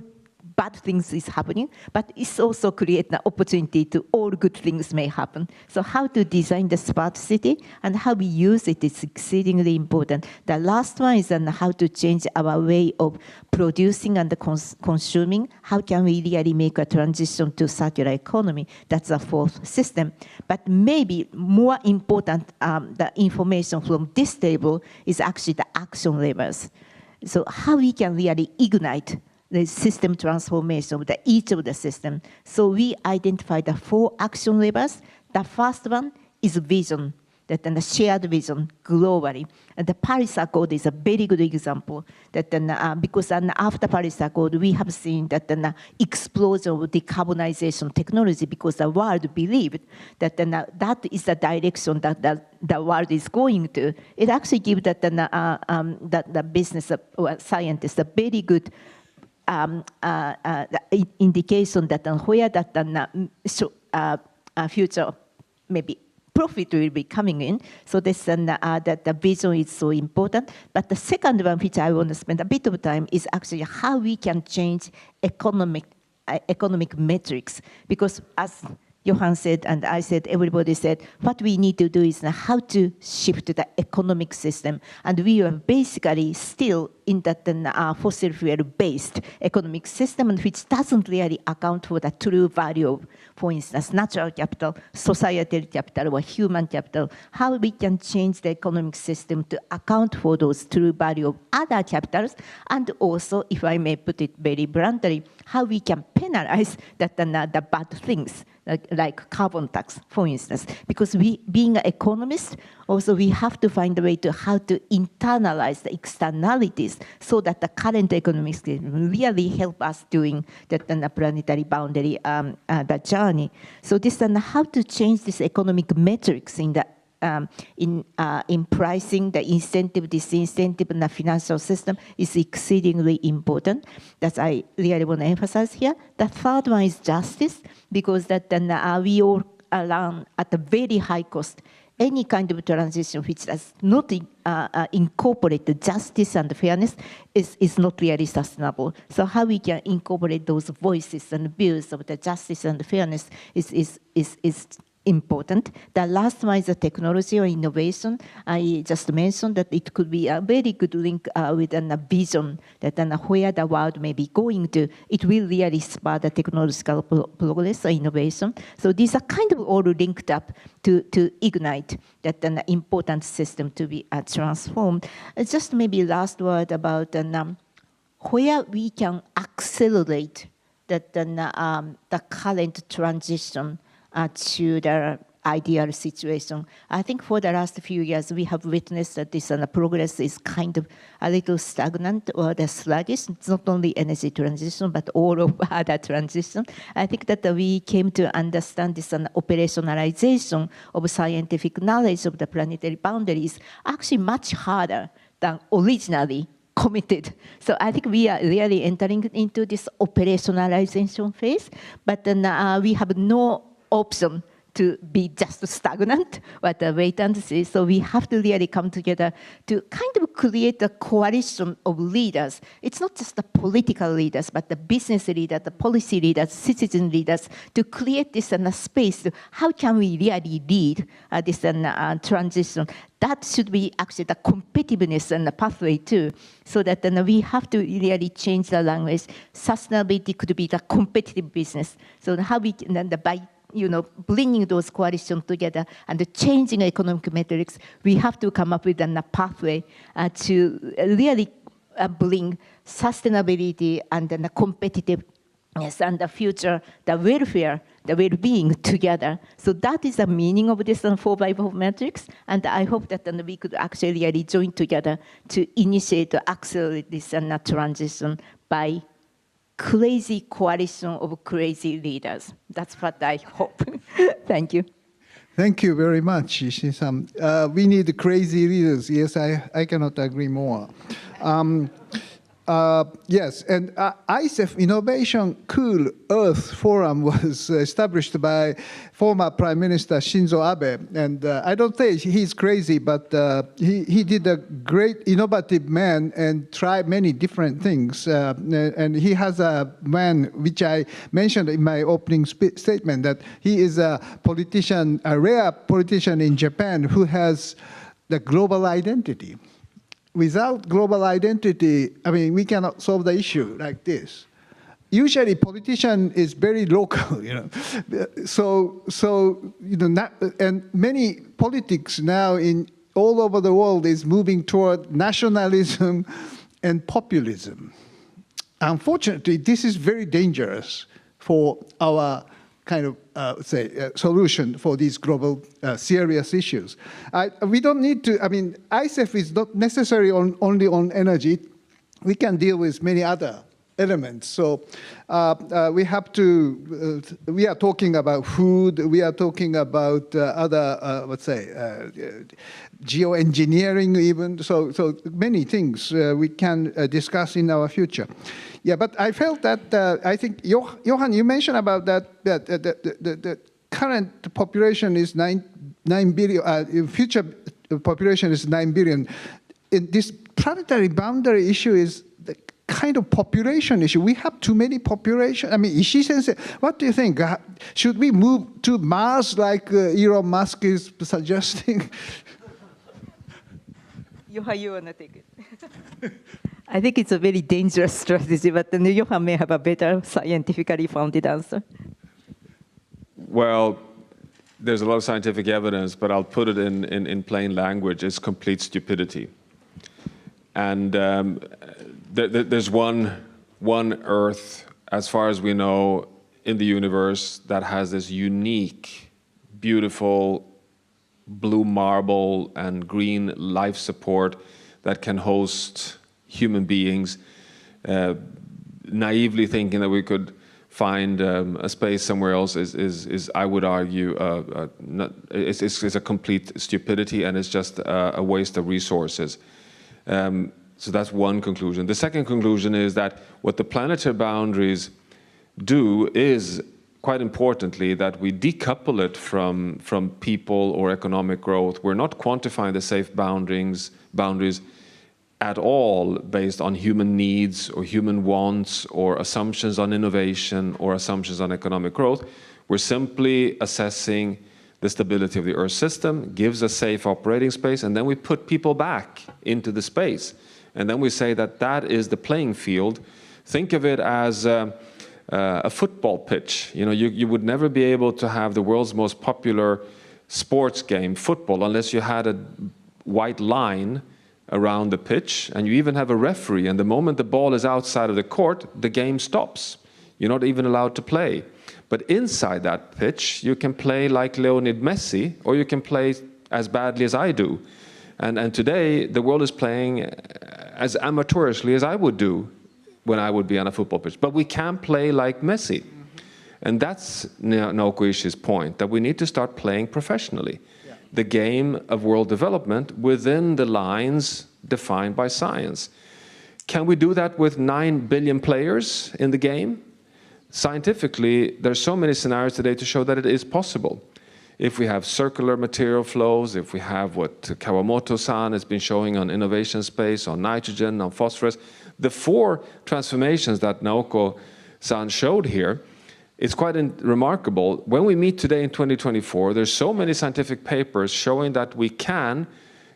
bad things is happening, but it's also create an opportunity to all good things may happen. So how to design the smart city and how we use it is exceedingly important. The last one is how to change our way of producing and consuming. How can we really make a transition to circular economy? That's the 4th system. But maybe more important, the information from this table is actually the action levers. So how we can really ignite the system transformation of each of the system. So we identified the 4 action levers. The first one is vision, that the shared vision globally. And the Paris Accord is a very good example. That because after Paris Accord, we have seen that the explosion of decarbonization technology, because the world believed that that is the direction that the world is going to. It actually gives that the business scientists a very good indication that where that future maybe profit will be coming in. So this that the vision is so important. But the second one, which I want to spend a bit of time, is actually how we can change economic metrics. Because as Johann said, and I said, everybody said, what we need to do is how to shift the economic system. And we are basically still in that fossil fuel-based economic system, which doesn't really account for the true value of, for instance, natural capital, societal capital, or human capital. How we can change the economic system to account for those true value of other capitals, and also, if I may put it very bluntly, how we can penalize the bad things, like carbon tax, for instance. Because being an economist, also we have to find a way to how to internalize the externalities so that the current economic system really help us doing that planetary boundary the journey. So this and how to change this economic metrics in the in pricing, the incentive, disincentive, and the financial system is exceedingly important. That I really want to emphasize here. The third one is justice, because that we all learn at a very high cost. Any kind of transition which does not incorporate the justice and fairness is not really sustainable. So how we can incorporate those voices and views of the justice and fairness is important. The last one is the technology or innovation. I just mentioned that it could be a very good link with a vision that where the world may be going to. It will really spur the technological progress or innovation. So these are kind of all linked up to ignite that an important system to be transformed. Just maybe last word about where we can accelerate that the current transition to the ideal situation. I think for the last few years, we have witnessed that this progress is kind of a little stagnant or the sluggish. It's not only energy transition, but all of other transition. I think that we came to understand this operationalization of scientific knowledge of the planetary boundaries actually much harder than originally committed. So I think we are really entering into this operationalization phase, but then we have no option to be just stagnant, but wait and see. So we have to really come together to kind of create a coalition of leaders. It's not just the political leaders, but the business leaders, the policy leaders, citizen leaders, to create this space. How can we really lead this transition? That should be actually the competitiveness and the pathway too, so that we have to really change the language. Sustainability could be the competitive business. So how we can, by bringing those coalitions together and changing economic metrics, we have to come up with a pathway to really bring sustainability and the competitiveness and the future, the welfare, the well-being together. So that is the meaning of this 4x4 matrix, and I hope that we could actually really join together to initiate or accelerate this transition by crazy coalition of crazy leaders. That's what I hope. Thank you. Thank you very much, Ishii-san. We need crazy leaders. Yes, I cannot agree more. Yes, and ICEF Innovation Cool Earth Forum was established by former Prime Minister Shinzo Abe. And I don't think he's crazy, but he did a great innovative man and tried many different things. And he has a man, which I mentioned in my opening statement, that he is a politician, a rare politician in Japan who has the global identity. Without global identity, I mean, we cannot solve the issue like this. Usually, politician is very local, and many politics now in all over the world is moving toward nationalism and populism. Unfortunately, this is very dangerous for our kind of, solution for these global serious issues. We don't need to, I mean, ICEF is not necessarily only on energy. We can deal with many other elements. So we have to, we are talking about food, we are talking about other, geoengineering even, so many things we can discuss in our future. Yeah, but I felt that, I think, Johan, you mentioned about that the current population is 9 billion, future population is 9 billion. This planetary boundary issue is the kind of population issue. We have too many population. I mean, Ishii-sensei, what do you think? Should we move to Mars like Elon Musk is suggesting? Johan, you want to take it? I think it's a very dangerous strategy, but then Johan may have a better scientifically founded answer. Well, there's a lot of scientific evidence, but I'll put it in plain language. It's complete stupidity. And there's one Earth, as far as we know, in the universe that has this unique, beautiful blue marble and green life support that can host human beings, naively thinking that we could find a space somewhere else is I would argue, it's a complete stupidity, and it's just a waste of resources. So that's one conclusion. The second conclusion is that what the planetary boundaries do is, quite importantly, that we decouple it from people or economic growth. We're not quantifying the safe boundaries at all based on human needs or human wants or assumptions on innovation or assumptions on economic growth. We're simply assessing the stability of the Earth system, gives a safe operating space, and then we put people back into the space. And then we say that that is the playing field. Think of it as a football pitch. You know, you would never be able to have the world's most popular sports game, football, unless you had a white line around the pitch, and you even have a referee, and the moment the ball is outside of the court, the game stops. You're not even allowed to play. But inside that pitch, you can play like Lionel Messi, or you can play as badly as I do. And today, the world is playing as amateurishly as I would do when I would be on a football pitch. But we can't play like Messi. And that's Naoko Ishii's point, that we need to start playing professionally. The game of world development within the lines defined by science. Can we do that with 9 billion players in the game? Scientifically, there's so many scenarios today to show that it is possible. If we have circular material flows, if we have what Kawamoto-san has been showing on innovation space, on nitrogen, on phosphorus, the 4 transformations that Naoko-san showed here, it's quite remarkable. When we meet today in 2024, there's so many scientific papers showing that we can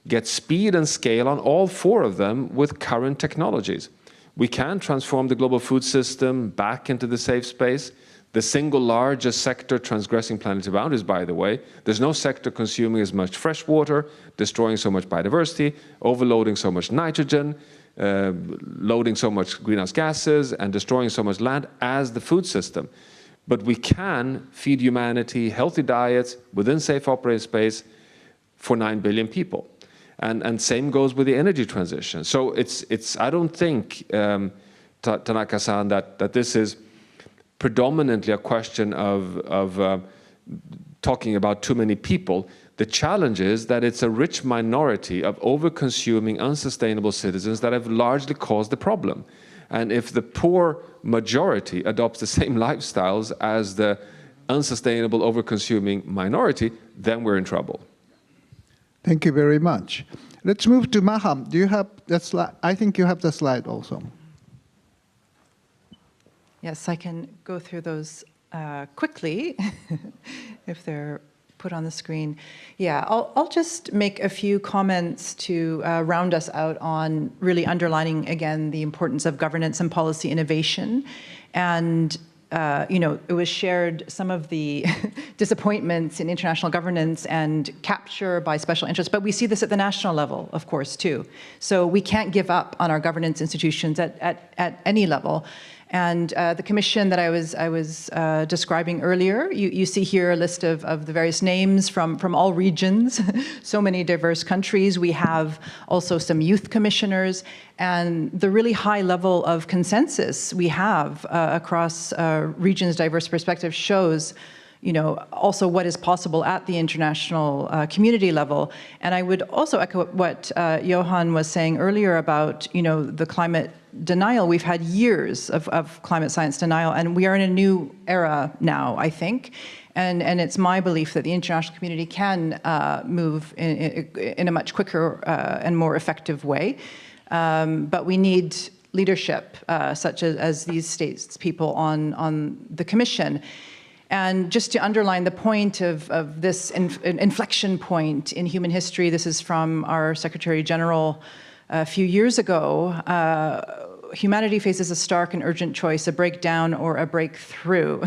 get speed and scale on all 4 of them with current technologies. We can transform the global food system back into the safe space. The single largest sector transgressing planetary boundaries, by the way. There's no sector consuming as much fresh water, destroying so much biodiversity, overloading so much nitrogen, loading so much greenhouse gases, and destroying so much land as the food system. But we can feed humanity healthy diets within safe operating space for 9 billion people. And same goes with the energy transition. So I don't think, Tanaka-san, that this is predominantly a question of talking about too many people. The challenge is that it's a rich minority of over-consuming, unsustainable citizens that have largely caused the problem. And if the poor majority adopts the same lifestyles as the unsustainable, over-consuming minority, then we're in trouble. Thank you very much. Let's move to Maja. Do you have that slide? I think you have the slide also. Yes, I can go through those quickly if they're put on the screen. Yeah, I'll just make a few comments to round us out on really underlining again the importance of governance and policy innovation. And you know, it was shared some of the disappointments in international governance and capture by special interests, but we see this at the national level, of course, too. So we can't give up on our governance institutions at any level. And the commission that I was describing earlier, you see here a list of the various names from all regions, so many diverse countries. We have also some youth commissioners, and the really high level of consensus we have across regions' diverse perspectives shows, you know, also what is possible at the international community level. And I would also echo what Johan was saying earlier about, you know, the climate denial. We've had years of climate science denial, and we are in a new era now, I think. And it's my belief that the international community can move in a much quicker and more effective way. But we need leadership, such as these statespeople on the Commission. And just to underline the point of this inflection point in human history, this is from our Secretary General a few years ago. Humanity faces a stark and urgent choice, a breakdown or a breakthrough.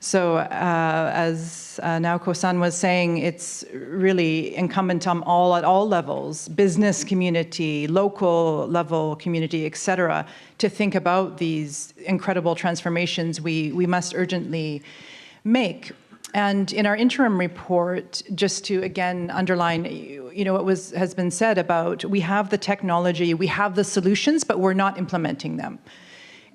So as Naoko-san was saying, it's really incumbent on at all levels, business community, local level community, et cetera, to think about these incredible transformations we must urgently make. And in our interim report, just to again underline, you know, what has been said about we have the technology, we have the solutions, but we're not implementing them.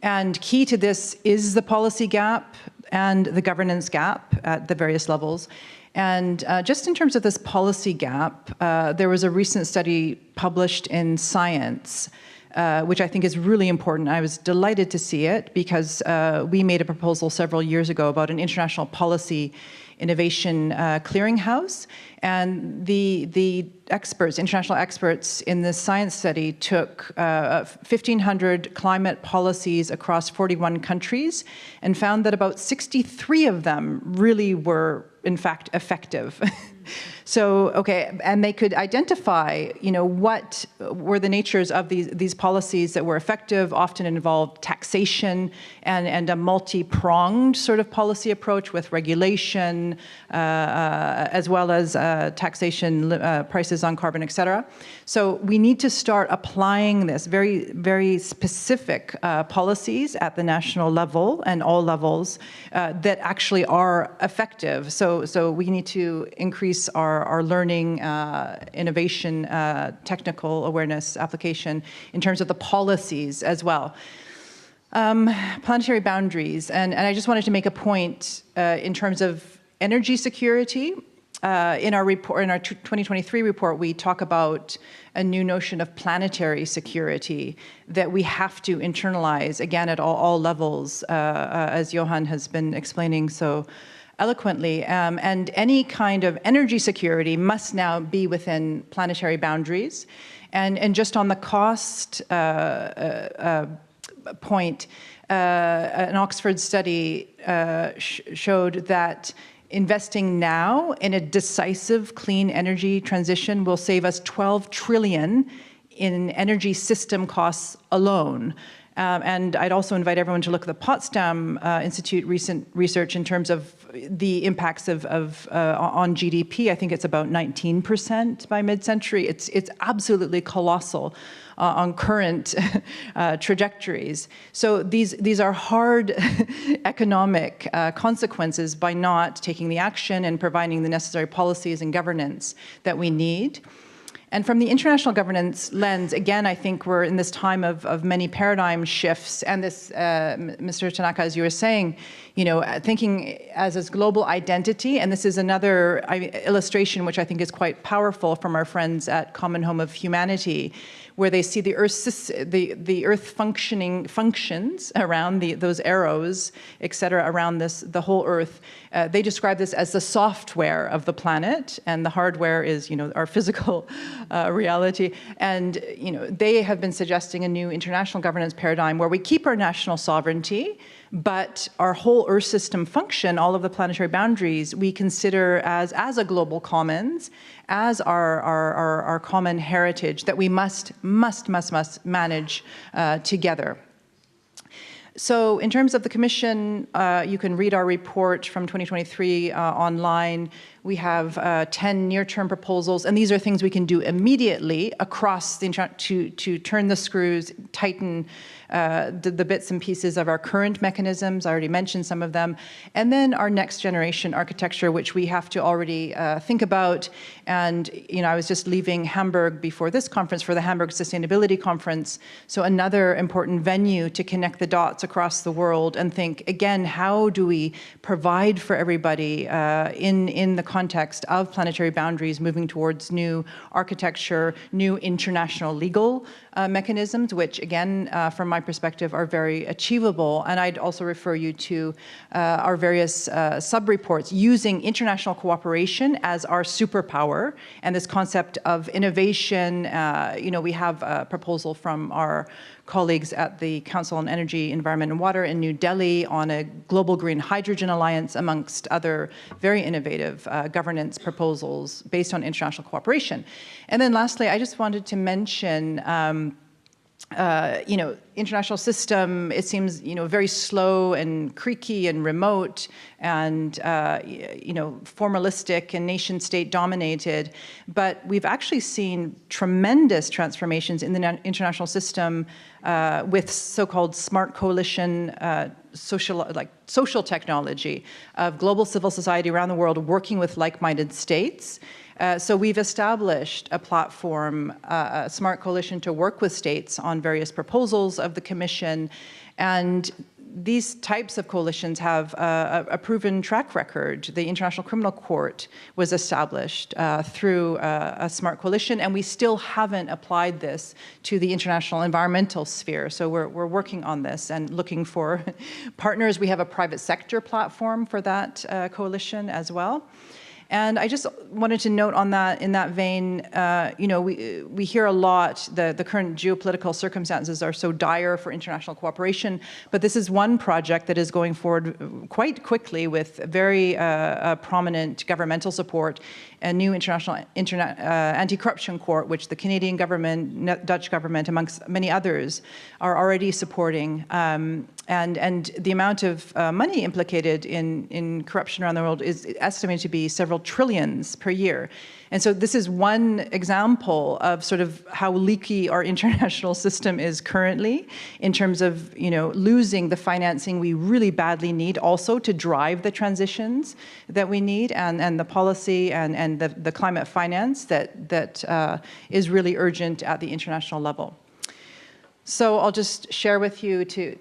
And key to this is the policy gap and the governance gap at the various levels. And just in terms of this policy gap, there was a recent study published in Science, which I think is really important. I was delighted to see it because we made a proposal several years ago about an international policy innovation clearinghouse. And the experts, international experts in this science study took 1,500 climate policies across 41 countries and found that about 63 of them really were, in fact, effective. So, okay, and they could identify, what were the natures of these policies that were effective, often involved taxation and a multi-pronged sort of policy approach with regulation, as well as taxation, prices on carbon, et cetera. So we need to start applying this very, very specific policies at the national level and all levels that actually are effective. So we need to increase our learning, innovation, technical awareness, application in terms of the policies as well. Planetary boundaries, and I just wanted to make a point in terms of energy security. In our report, in our 2023 report, we talk about a new notion of planetary security that we have to internalize, again, at all levels, as Johan has been explaining so eloquently. And any kind of energy security must now be within planetary boundaries. And just on the cost point, an Oxford study showed that investing now in a decisive clean energy transition will save us 12 trillion in energy system costs alone. And I'd also invite everyone to look at the Potsdam Institute recent research in terms of the impacts on GDP. I think it's about 19% by mid-century. It's absolutely colossal on current trajectories. So these are hard economic consequences by not taking the action and providing the necessary policies and governance that we need. And from the international governance lens, again, I think we're in this time of many paradigm shifts. And this, Mr. Tanaka, as you were saying, thinking as global identity. And this is another illustration which I think is quite powerful from our friends at Common Home of Humanity, where they see the Earth functions around those arrows, et cetera, around the whole Earth. They describe this as the software of the planet, and the hardware is, our physical reality. And, they have been suggesting a new international governance paradigm where we keep our national sovereignty, but our whole Earth system function, all of the planetary boundaries, we consider as a global commons, as our common heritage that we must manage together. So in terms of the Commission, you can read our report from 2023 online. We have 10 near-term proposals, and these are things we can do immediately across the to turn the screws, tighten the bits and pieces of our current mechanisms. I already mentioned some of them. And then our next generation architecture, which we have to already think about. And I was just leaving Hamburg before this conference for the Hamburg Sustainability Conference. So another important venue to connect the dots across the world and think, again, how do we provide for everybody in the context of planetary boundaries, moving towards new architecture, new international legal mechanisms, which again, from my perspective, are very achievable. And I'd also refer you to our various sub-reports using international cooperation as our superpower, and this concept of innovation. We have a proposal from our colleagues at the Council on Energy, Environment and Water in New Delhi on a global green hydrogen alliance, amongst other very innovative governance proposals based on international cooperation. And then lastly, I just wanted to mention international system, it seems, very slow and creaky and remote and, formalistic and nation state dominated. But we've actually seen tremendous transformations in the international system with so-called smart coalition, social technology of global civil society around the world working with like-minded states. So we've established a platform, a smart coalition to work with states on various proposals of the Commission. And these types of coalitions have a proven track record. The International Criminal Court was established through a smart coalition, and we still haven't applied this to the international environmental sphere. So we're working on this and looking for partners. We have a private sector platform for that coalition as well. And I just wanted to note on that, in that vein, we hear a lot, the current geopolitical circumstances are so dire for international cooperation, but this is one project that is going forward quite quickly with very prominent governmental support, a new international anti-corruption court, which the Canadian government, Dutch government, amongst many others, are already supporting. And the amount of money implicated in corruption around the world is estimated to be several trillions per year. And so this is one example of sort of how leaky our international system is currently in terms of, losing the financing we really badly need also to drive the transitions that we need and the policy and the climate finance that is really urgent at the international level. So I'll just share with you to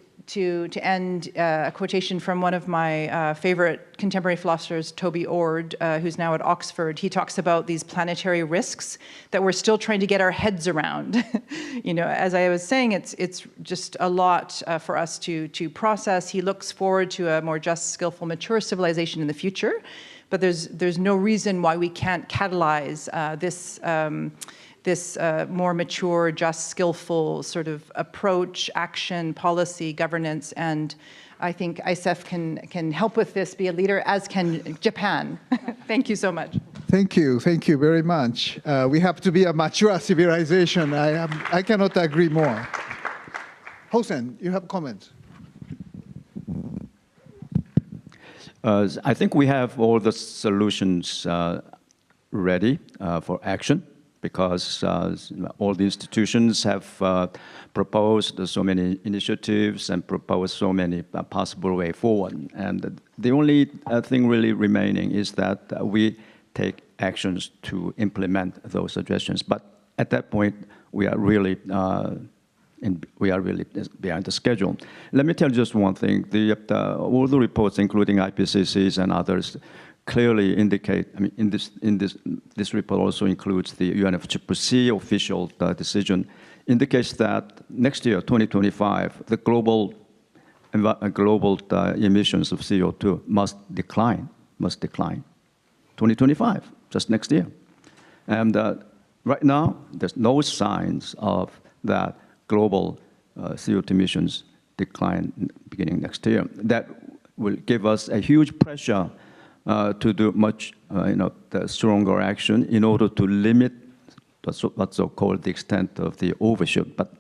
end a quotation from one of my favorite contemporary philosophers, Toby Ord, who's now at Oxford. He talks about these planetary risks that we're still trying to get our heads around. As I was saying, it's just a lot for us to process. He looks forward to a more just, skillful, mature civilization in the future, but there's no reason why we can't catalyze this more mature, just, skillful sort of approach, action, policy, governance, and I think ICEF can help with this, be a leader, as can Japan. Thank you so much. Thank you very much. We have to be a mature civilization. I cannot agree more. Hosen, you have comments? I think we have all the solutions ready for action, because all the institutions have proposed so many initiatives and proposed so many possible way forward. And the only thing really remaining is that we take actions to implement those suggestions. But at that point, we are really behind the schedule. Let me tell you just one thing. All the reports, including IPCC's and others, clearly indicate, this report also includes the UNFCCC official decision, indicates that next year, 2025, the global emissions of CO2 must decline. 2025, just next year. And right now, there's no signs of that global CO2 emissions decline beginning next year. That will give us a huge pressure to do much the stronger action in order to limit what's so-called the extent of the overshoot. But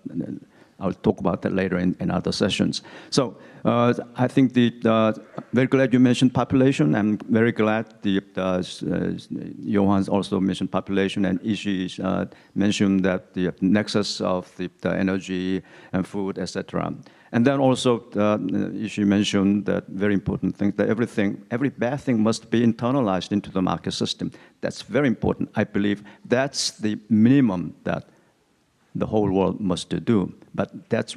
I'll talk about that later in other sessions. So I think very glad you mentioned population. I'm very glad Johan's also mentioned population, and ISHII mentioned that the nexus of the energy and food, etc. And then also, ISHII mentioned that very important thing, that every bad thing must be internalized into the market system. That's very important. I believe that's the minimum that the whole world must do. But that's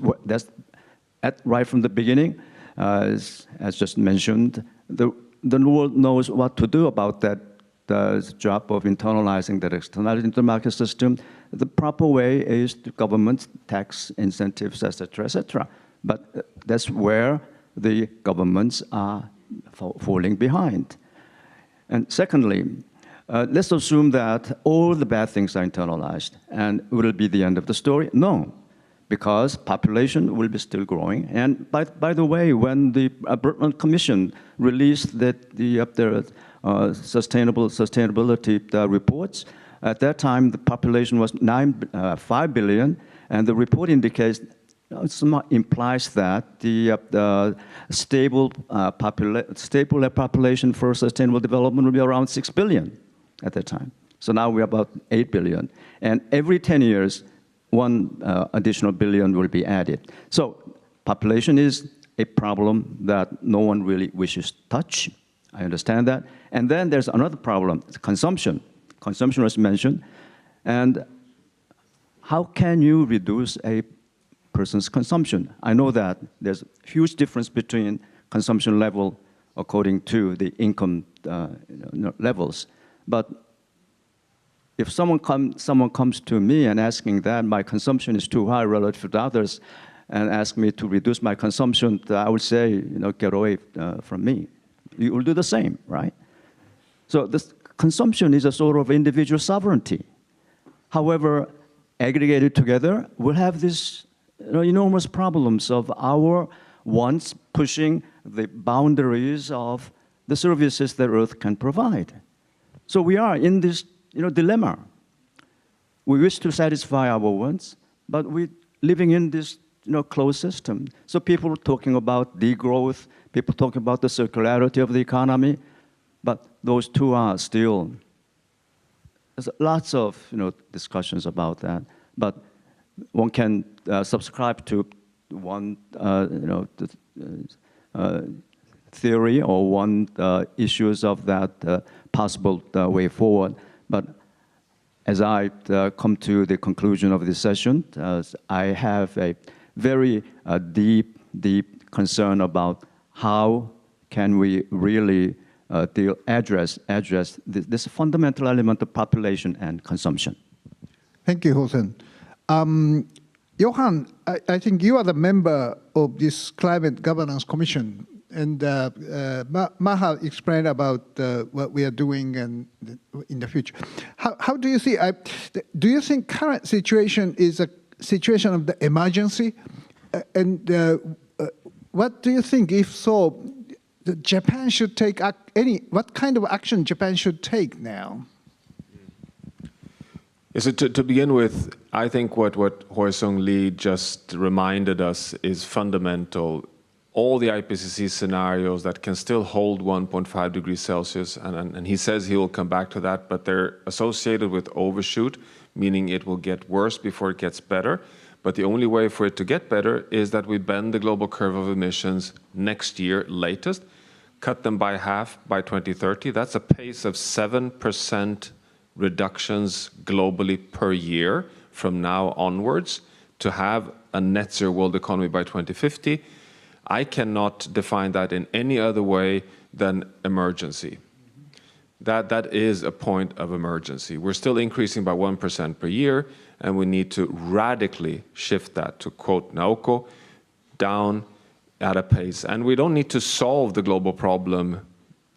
right from the beginning, as just mentioned, the world knows what to do about that. The job of internalizing that externality into the market system. The proper way is to government tax incentives, etc., etc. But that's where the governments are falling behind. And secondly, let's assume that all the bad things are internalized, and will it be the end of the story? No, because population will be still growing. And by the way, when the Brundtland Commission released their sustainability reports, at that time the population was 5 billion, and the report indicates implies that the stable population for sustainable development will be around 6 billion at that time. So now we're about 8 billion. And every 10 years, 1 additional billion will be added. So population is a problem that no one really wishes to touch. I understand that. And then there's another problem, consumption. Consumption was mentioned. And how can you reduce a person's consumption. I know that there's a huge difference between consumption level according to the income levels. But if someone comes to me and asking that my consumption is too high relative to others, and ask me to reduce my consumption, I would say, get away from me. You will do the same, right? So this consumption is a sort of individual sovereignty. However, aggregated together, we'll have these enormous problems of our wants pushing the boundaries of the services that Earth can provide. So we are in this dilemma. We wish to satisfy our wants, but we're living in this closed system. So people are talking about degrowth, people talking about the circularity of the economy, but those two are still, there's lots of discussions about that. But one can subscribe to one theory or one issues of that possible way forward. But as I come to the conclusion of this session, I have a very deep concern about how can we really address this fundamental element of population and consumption. Thank you, Hosen. Johan, I think you are the member of this Climate Governance Commission, and Maja explained about what we are doing and in the future. How do you see? Do you think current situation is a situation of the emergency? And what do you think, if so, Japan should take what kind of action Japan should take now? So to begin with, I think what Hoi-Sung Lee just reminded us is fundamental. All the IPCC scenarios that can still hold 1.5 degrees Celsius, and he says he will come back to that, but they're associated with overshoot, meaning it will get worse before it gets better. But the only way for it to get better is that we bend the global curve of emissions next year latest, cut them by half by 2030. That's a pace of 7% reductions globally per year from now onwards to have a net zero world economy by 2050. I cannot define that in any other way than emergency. That is a point of emergency. We're still increasing by 1% per year, and we need to radically shift that, to quote Naoko, down at a pace. And we don't need to solve the global problem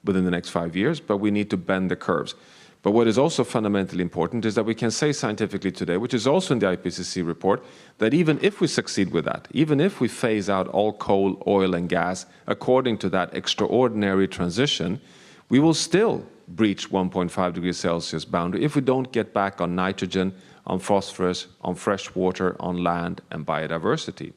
within the next 5 years, but we need to bend the curves. But what is also fundamentally important is that we can say scientifically today, which is also in the IPCC report, that even if we succeed with that, even if we phase out all coal, oil, and gas according to that extraordinary transition, we will still breach 1.5 degrees Celsius boundary if we don't get back on nitrogen, on phosphorus, on fresh water, on land, and biodiversity.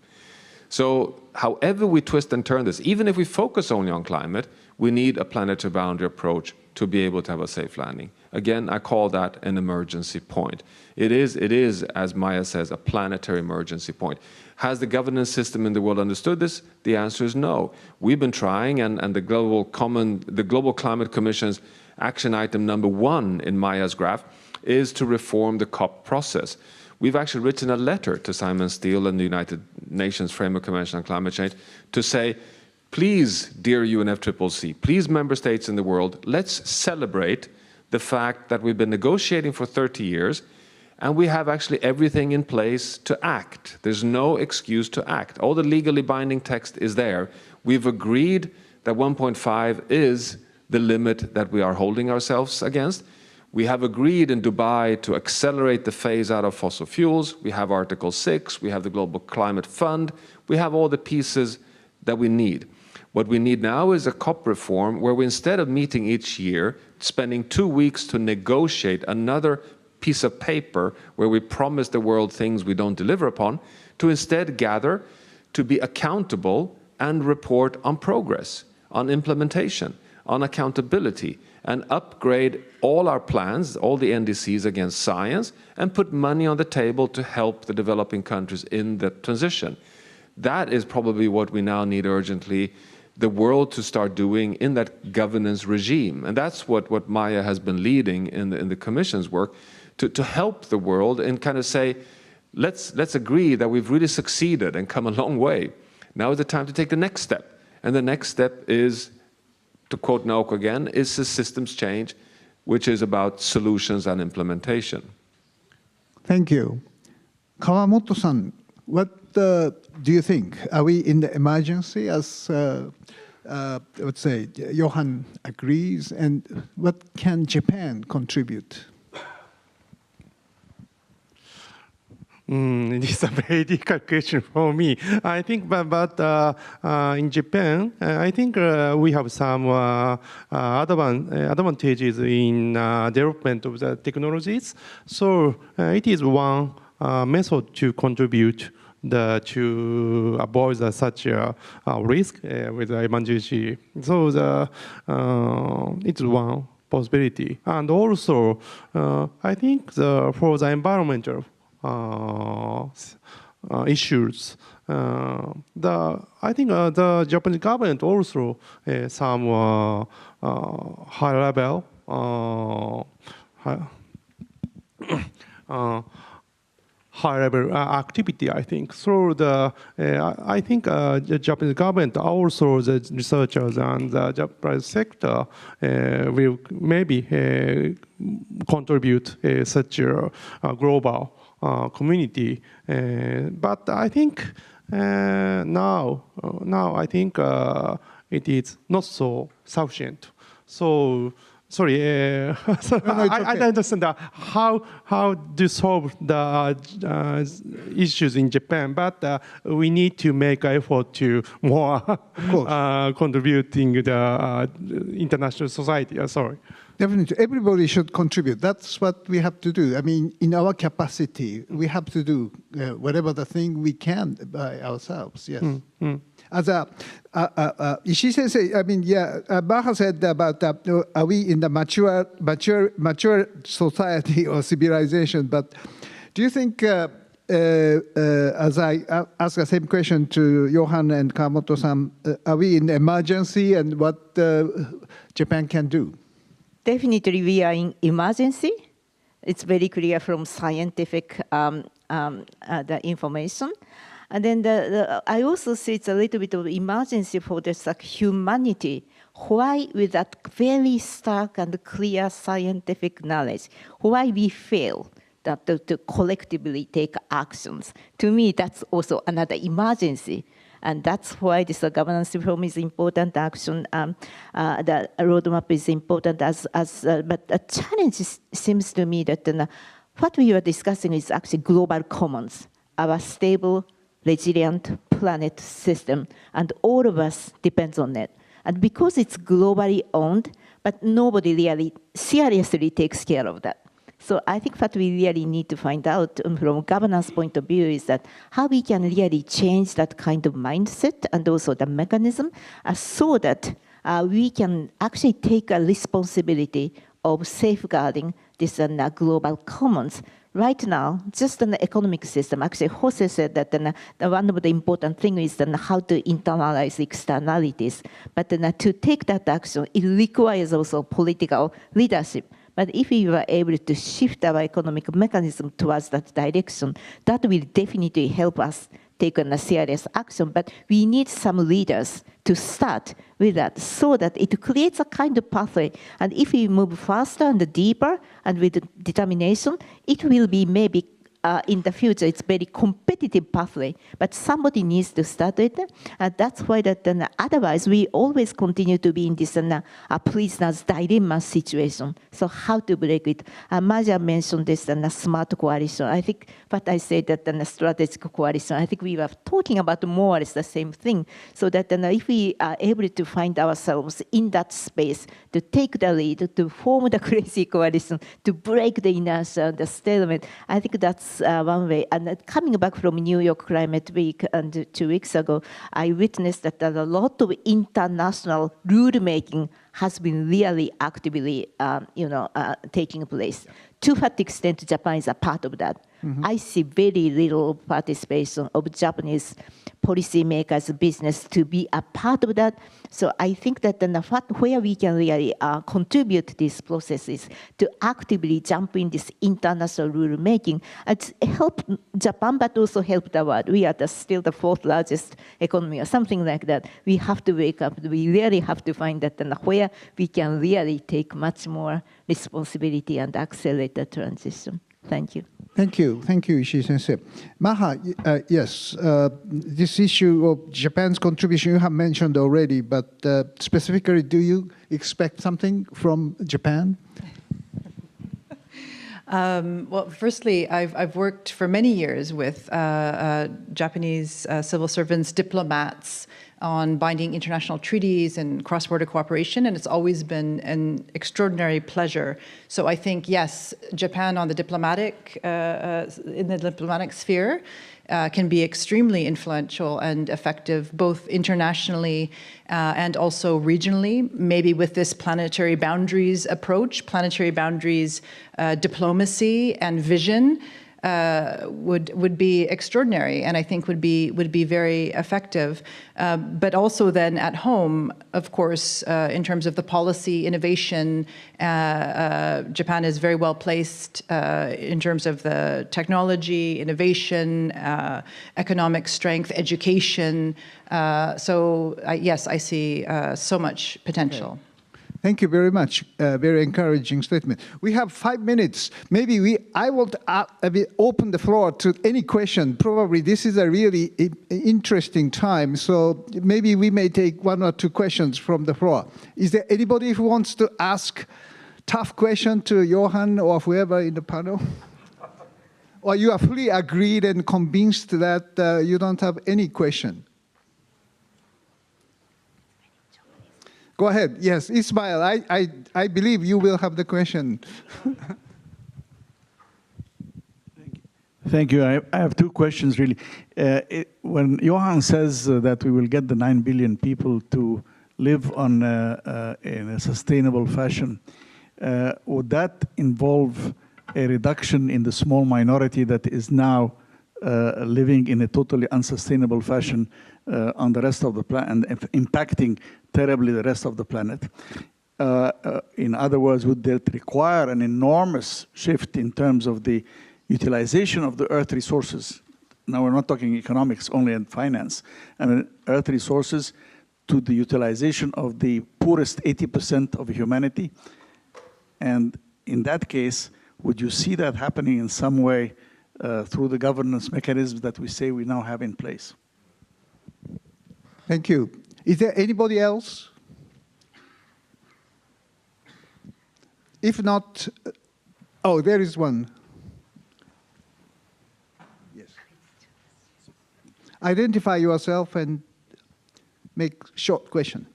So however we twist and turn this, even if we focus only on climate, we need a planetary boundary approach to be able to have a safe landing. Again, I call that an emergency point. It is, as Maja says, a planetary emergency point. Has the governance system in the world understood this? The answer is no. We've been trying, and the Global Climate Commission's action item number 1 in Maja's graph is to reform the COP process. We've actually written a letter to Simon Steele and the United Nations Framework Convention on Climate Change to say, please, dear UNFCCC, please, member states in the world, let's celebrate the fact that we've been negotiating for 30 years and we have actually everything in place to act. There's no excuse to act. All the legally binding text is there. We've agreed that 1.5 is the limit that we are holding ourselves against. We have agreed in Dubai to accelerate the phase out of fossil fuels. We have Article 6, we have the Global Climate Fund. We have all the pieces that we need. What we need now is a COP reform where we, instead of meeting each year, spending 2 weeks to negotiate another piece of paper where we promise the world things we don't deliver upon, to instead gather to be accountable and report on progress, on implementation, on accountability, and upgrade all our plans, all the NDCs against science, and put money on the table to help the developing countries in the transition. That is probably what we now need urgently, the world to start doing in that governance regime. And that's what Maja has been leading in the Commission's work, to help the world and kind of say, let's agree that we've really succeeded and come a long way. Now is the time to take the next step. And the next step is, to quote Naoko again, is a systems change, which is about solutions and implementation. Thank you. Kawamoto-san, what do you think? Are we in the emergency, as let's say Johan agrees, and what can Japan contribute? It is a very difficult question for me. I think, but in Japan, I think we have some advantages in development of the technologies. So it is one method to contribute to avoid such a risk with the emergency. So it's one possibility. And also, I think for the environmental issues. I think the Japanese government also some high level activity. I think so. I think the Japanese government, also the researchers and the Japanese sector, will maybe contribute such a global community, but I think now I think it is not so sufficient. So sorry, I don't understand how to solve the issues in Japan, but we need to make effort to more contributing to the international society. Sorry. Definitely, everybody should contribute. That's what we have to do. I mean, in our capacity, we have to do whatever the thing we can by ourselves. Yes. As Ishii Sensei, I mean, Maja said about are we in the mature society or civilization? But do you think, as I ask the same question to Johan and Kawamoto-san, are we in emergency, and what Japan can do? Definitely, we are in emergency. It's very clear from scientific the information. And then I also see it's a little bit of emergency for this humanity. Why, with that very stark and clear scientific knowledge, why we fail that to collectively take actions? To me, that's also another emergency. And that's why this governance reform is important. Action, the roadmap is important. But a challenge seems to me that what we are discussing is actually global commons, our stable, resilient planet system, and all of us depends on it. And because it's globally owned, but nobody really seriously takes care of that. So I think what we really need to find out from governance point of view is that how we can really change that kind of mindset and also the mechanism so that we can actually take a responsibility of safeguarding this global commons. Right now, just in the economic system, actually Jose said that one of the important things is how to internalize externalities. But to take that action, it requires also political leadership. But if we were able to shift our economic mechanism towards that direction, that will definitely help us take on a serious action. But we need some leaders to start with that so that it creates a kind of pathway. And if we move faster and deeper and with determination, it will be maybe in the future, it's very competitive pathway, but somebody needs to start it. That's why otherwise we always continue to be in this prisoner's dilemma situation. So how to break it? Maja mentioned this smart coalition. I think what I said that strategic coalition, I think we were talking about more or less the same thing. So that if we are able to find ourselves in that space, to take the lead, to form the crazy coalition, to break the inertia, the stalemate, I think that's one way. And coming back from New York Climate Week and 2 weeks ago, I witnessed that a lot of international rule-making has been really actively taking place. To what extent Japan is a part of that? I see very little participation of Japanese policymakers' business to be a part of that. So I think that where we can really contribute to these processes to actively jump in this international rule making, it's help Japan, but also help the world. We are still the fourth largest economy or something like that. We have to wake up. We really have to find that where we can really take much more responsibility and accelerate the transition. Thank you. Thank you, Ishii-sensei. Maja, yes, this issue of Japan's contribution you have mentioned already, but specifically, do you expect something from Japan? Well, firstly, I've worked for many years with Japanese civil servants, diplomats, on binding international treaties and cross-border cooperation, and it's always been an extraordinary pleasure. So I think, yes, Japan on the diplomatic, in the diplomatic sphere can be extremely influential and effective, both internationally and also regionally, maybe with this planetary boundaries approach, planetary boundaries diplomacy and vision. Would be extraordinary, and I think would be very effective. But also then at home, of course, in terms of the policy innovation, Japan is very well placed in terms of the technology, innovation, economic strength, education. So yes, I see so much potential. Okay. Thank you very much. Very encouraging statement. We have 5 minutes. Maybe I will open the floor to any question. Probably this is a really interesting time, so maybe we may take 1 or 2 questions from the floor. Is there anybody who wants to ask tough question to Johan or whoever in the panel? Or you are fully agreed and convinced that you don't have any question? Go ahead. Yes, Ismail, I believe you will have the question. Thank you. I have 2 questions, really. When Johan says that we will get the 9 billion people to live in a sustainable fashion, would that involve a reduction in the small minority that is now living in a totally unsustainable fashion on the rest of the planet and impacting terribly the rest of the planet? In other words, would that require an enormous shift in terms of the utilization of the earth resources? Now, we're not talking economics only and finance. I mean, earth resources to the utilization of the poorest 80% of humanity. And in that case, would you see that happening in some way through the governance mechanisms that we say we now have in place? Thank you. Is there anybody else? If not, oh, there is one. Yes. Identify yourself and make short question.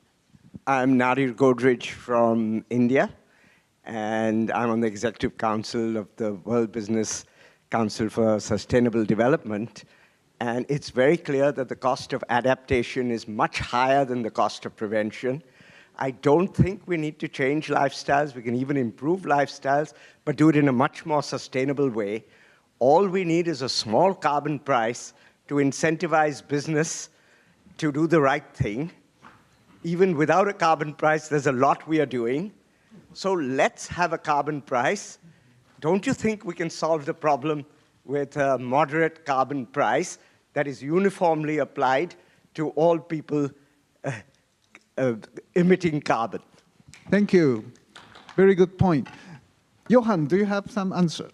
I'm Nadir Godrej from India, and I'm on the Executive Council of the World Business Council for Sustainable Development. And it's very clear that the cost of adaptation is much higher than the cost of prevention. I don't think we need to change lifestyles. We can even improve lifestyles, but do it in a much more sustainable way. All we need is a small carbon price to incentivize business to do the right thing. Even without a carbon price, there's a lot we are doing. So let's have a carbon price. Don't you think we can solve the problem with a moderate carbon price that is uniformly applied to all people emitting carbon? Thank you. Very good point. Johan, do you have some answer?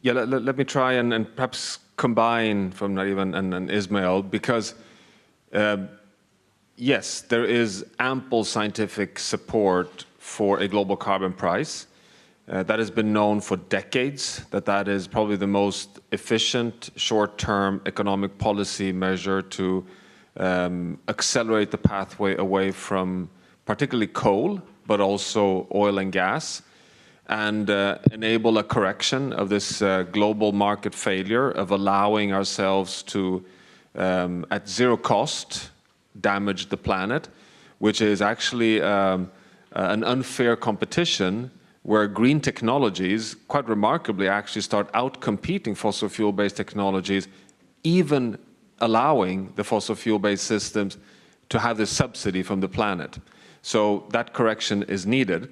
Yeah, let me try and perhaps combine from Nadir and Ismail, because yes, there is ample scientific support for a global carbon price. That has been known for decades, that is probably the most efficient short-term economic policy measure to accelerate the pathway away from particularly coal, but also oil and gas, and enable a correction of this global market failure of allowing ourselves to, at zero cost, damage the planet, which is actually an unfair competition where green technologies, quite remarkably, actually start out-competing fossil fuel-based technologies, even allowing the fossil fuel-based systems to have this subsidy from the planet. So that correction is needed.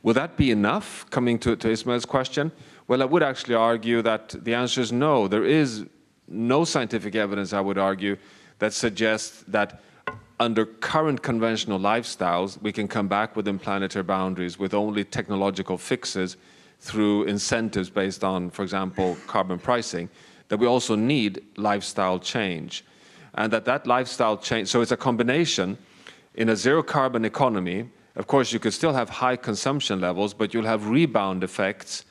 Will that be enough, coming to Ismail's question? Well, I would actually argue that the answer is no. There is no scientific evidence, I would argue, that suggests that under current conventional lifestyles, we can come back within planetary boundaries with only technological fixes through incentives based on, for example, carbon pricing, that we also need lifestyle change. And that lifestyle change, so it's a combination. In a zero-carbon economy, of course, you could still have high consumption levels, but you'll have rebound effects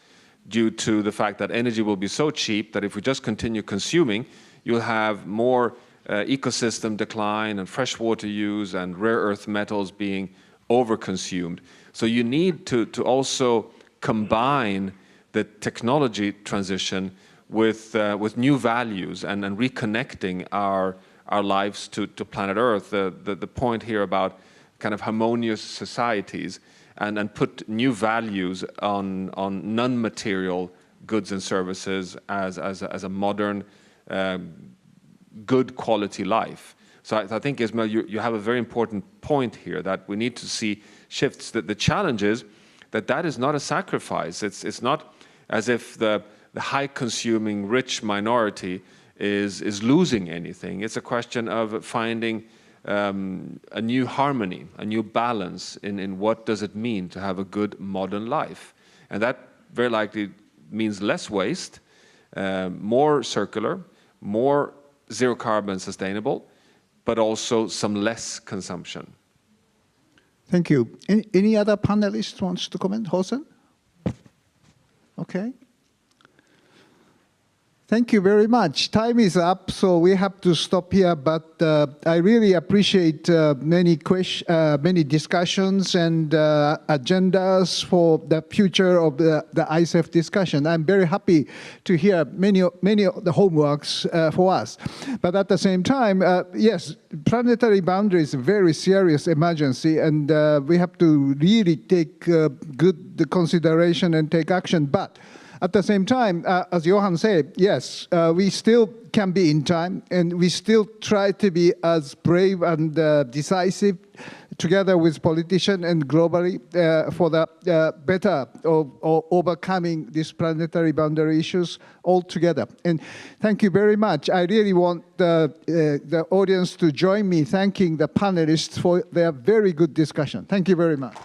due to the fact that energy will be so cheap that if we just continue consuming, you'll have more ecosystem decline and freshwater use and rare earth metals being overconsumed. So you need to also combine the technology transition with new values and reconnecting our lives to planet Earth. The point here about kind of harmonious societies and put new values on non-material goods and services as a modern good quality life. So I think, Ismail, you have a very important point here that we need to see shifts. That the challenge is that is not a sacrifice. It's not as if the high-consuming rich minority is losing anything. It's a question of finding a new harmony, a new balance in what does it mean to have a good modern life. And that very likely means less waste, more circular, more zero carbon sustainable, but also some less consumption. Thank you. Any other panelists wants to comment? Hosen? Okay. Thank you very much. Time is up, so we have to stop here. But I really appreciate many discussions and agendas for the future of the ICEF discussion. I'm very happy to hear many of the homeworks for us. But at the same time, yes, planetary boundary is a very serious emergency, and we have to really take good consideration and take action. But at the same time, as Johan said, yes, we still can be in time, and we still try to be as brave and decisive together with politicians and globally for the better of overcoming these planetary boundary issues all together. And thank you very much. I really want the audience to join me thanking the panelists for their very good discussion. Thank you very much.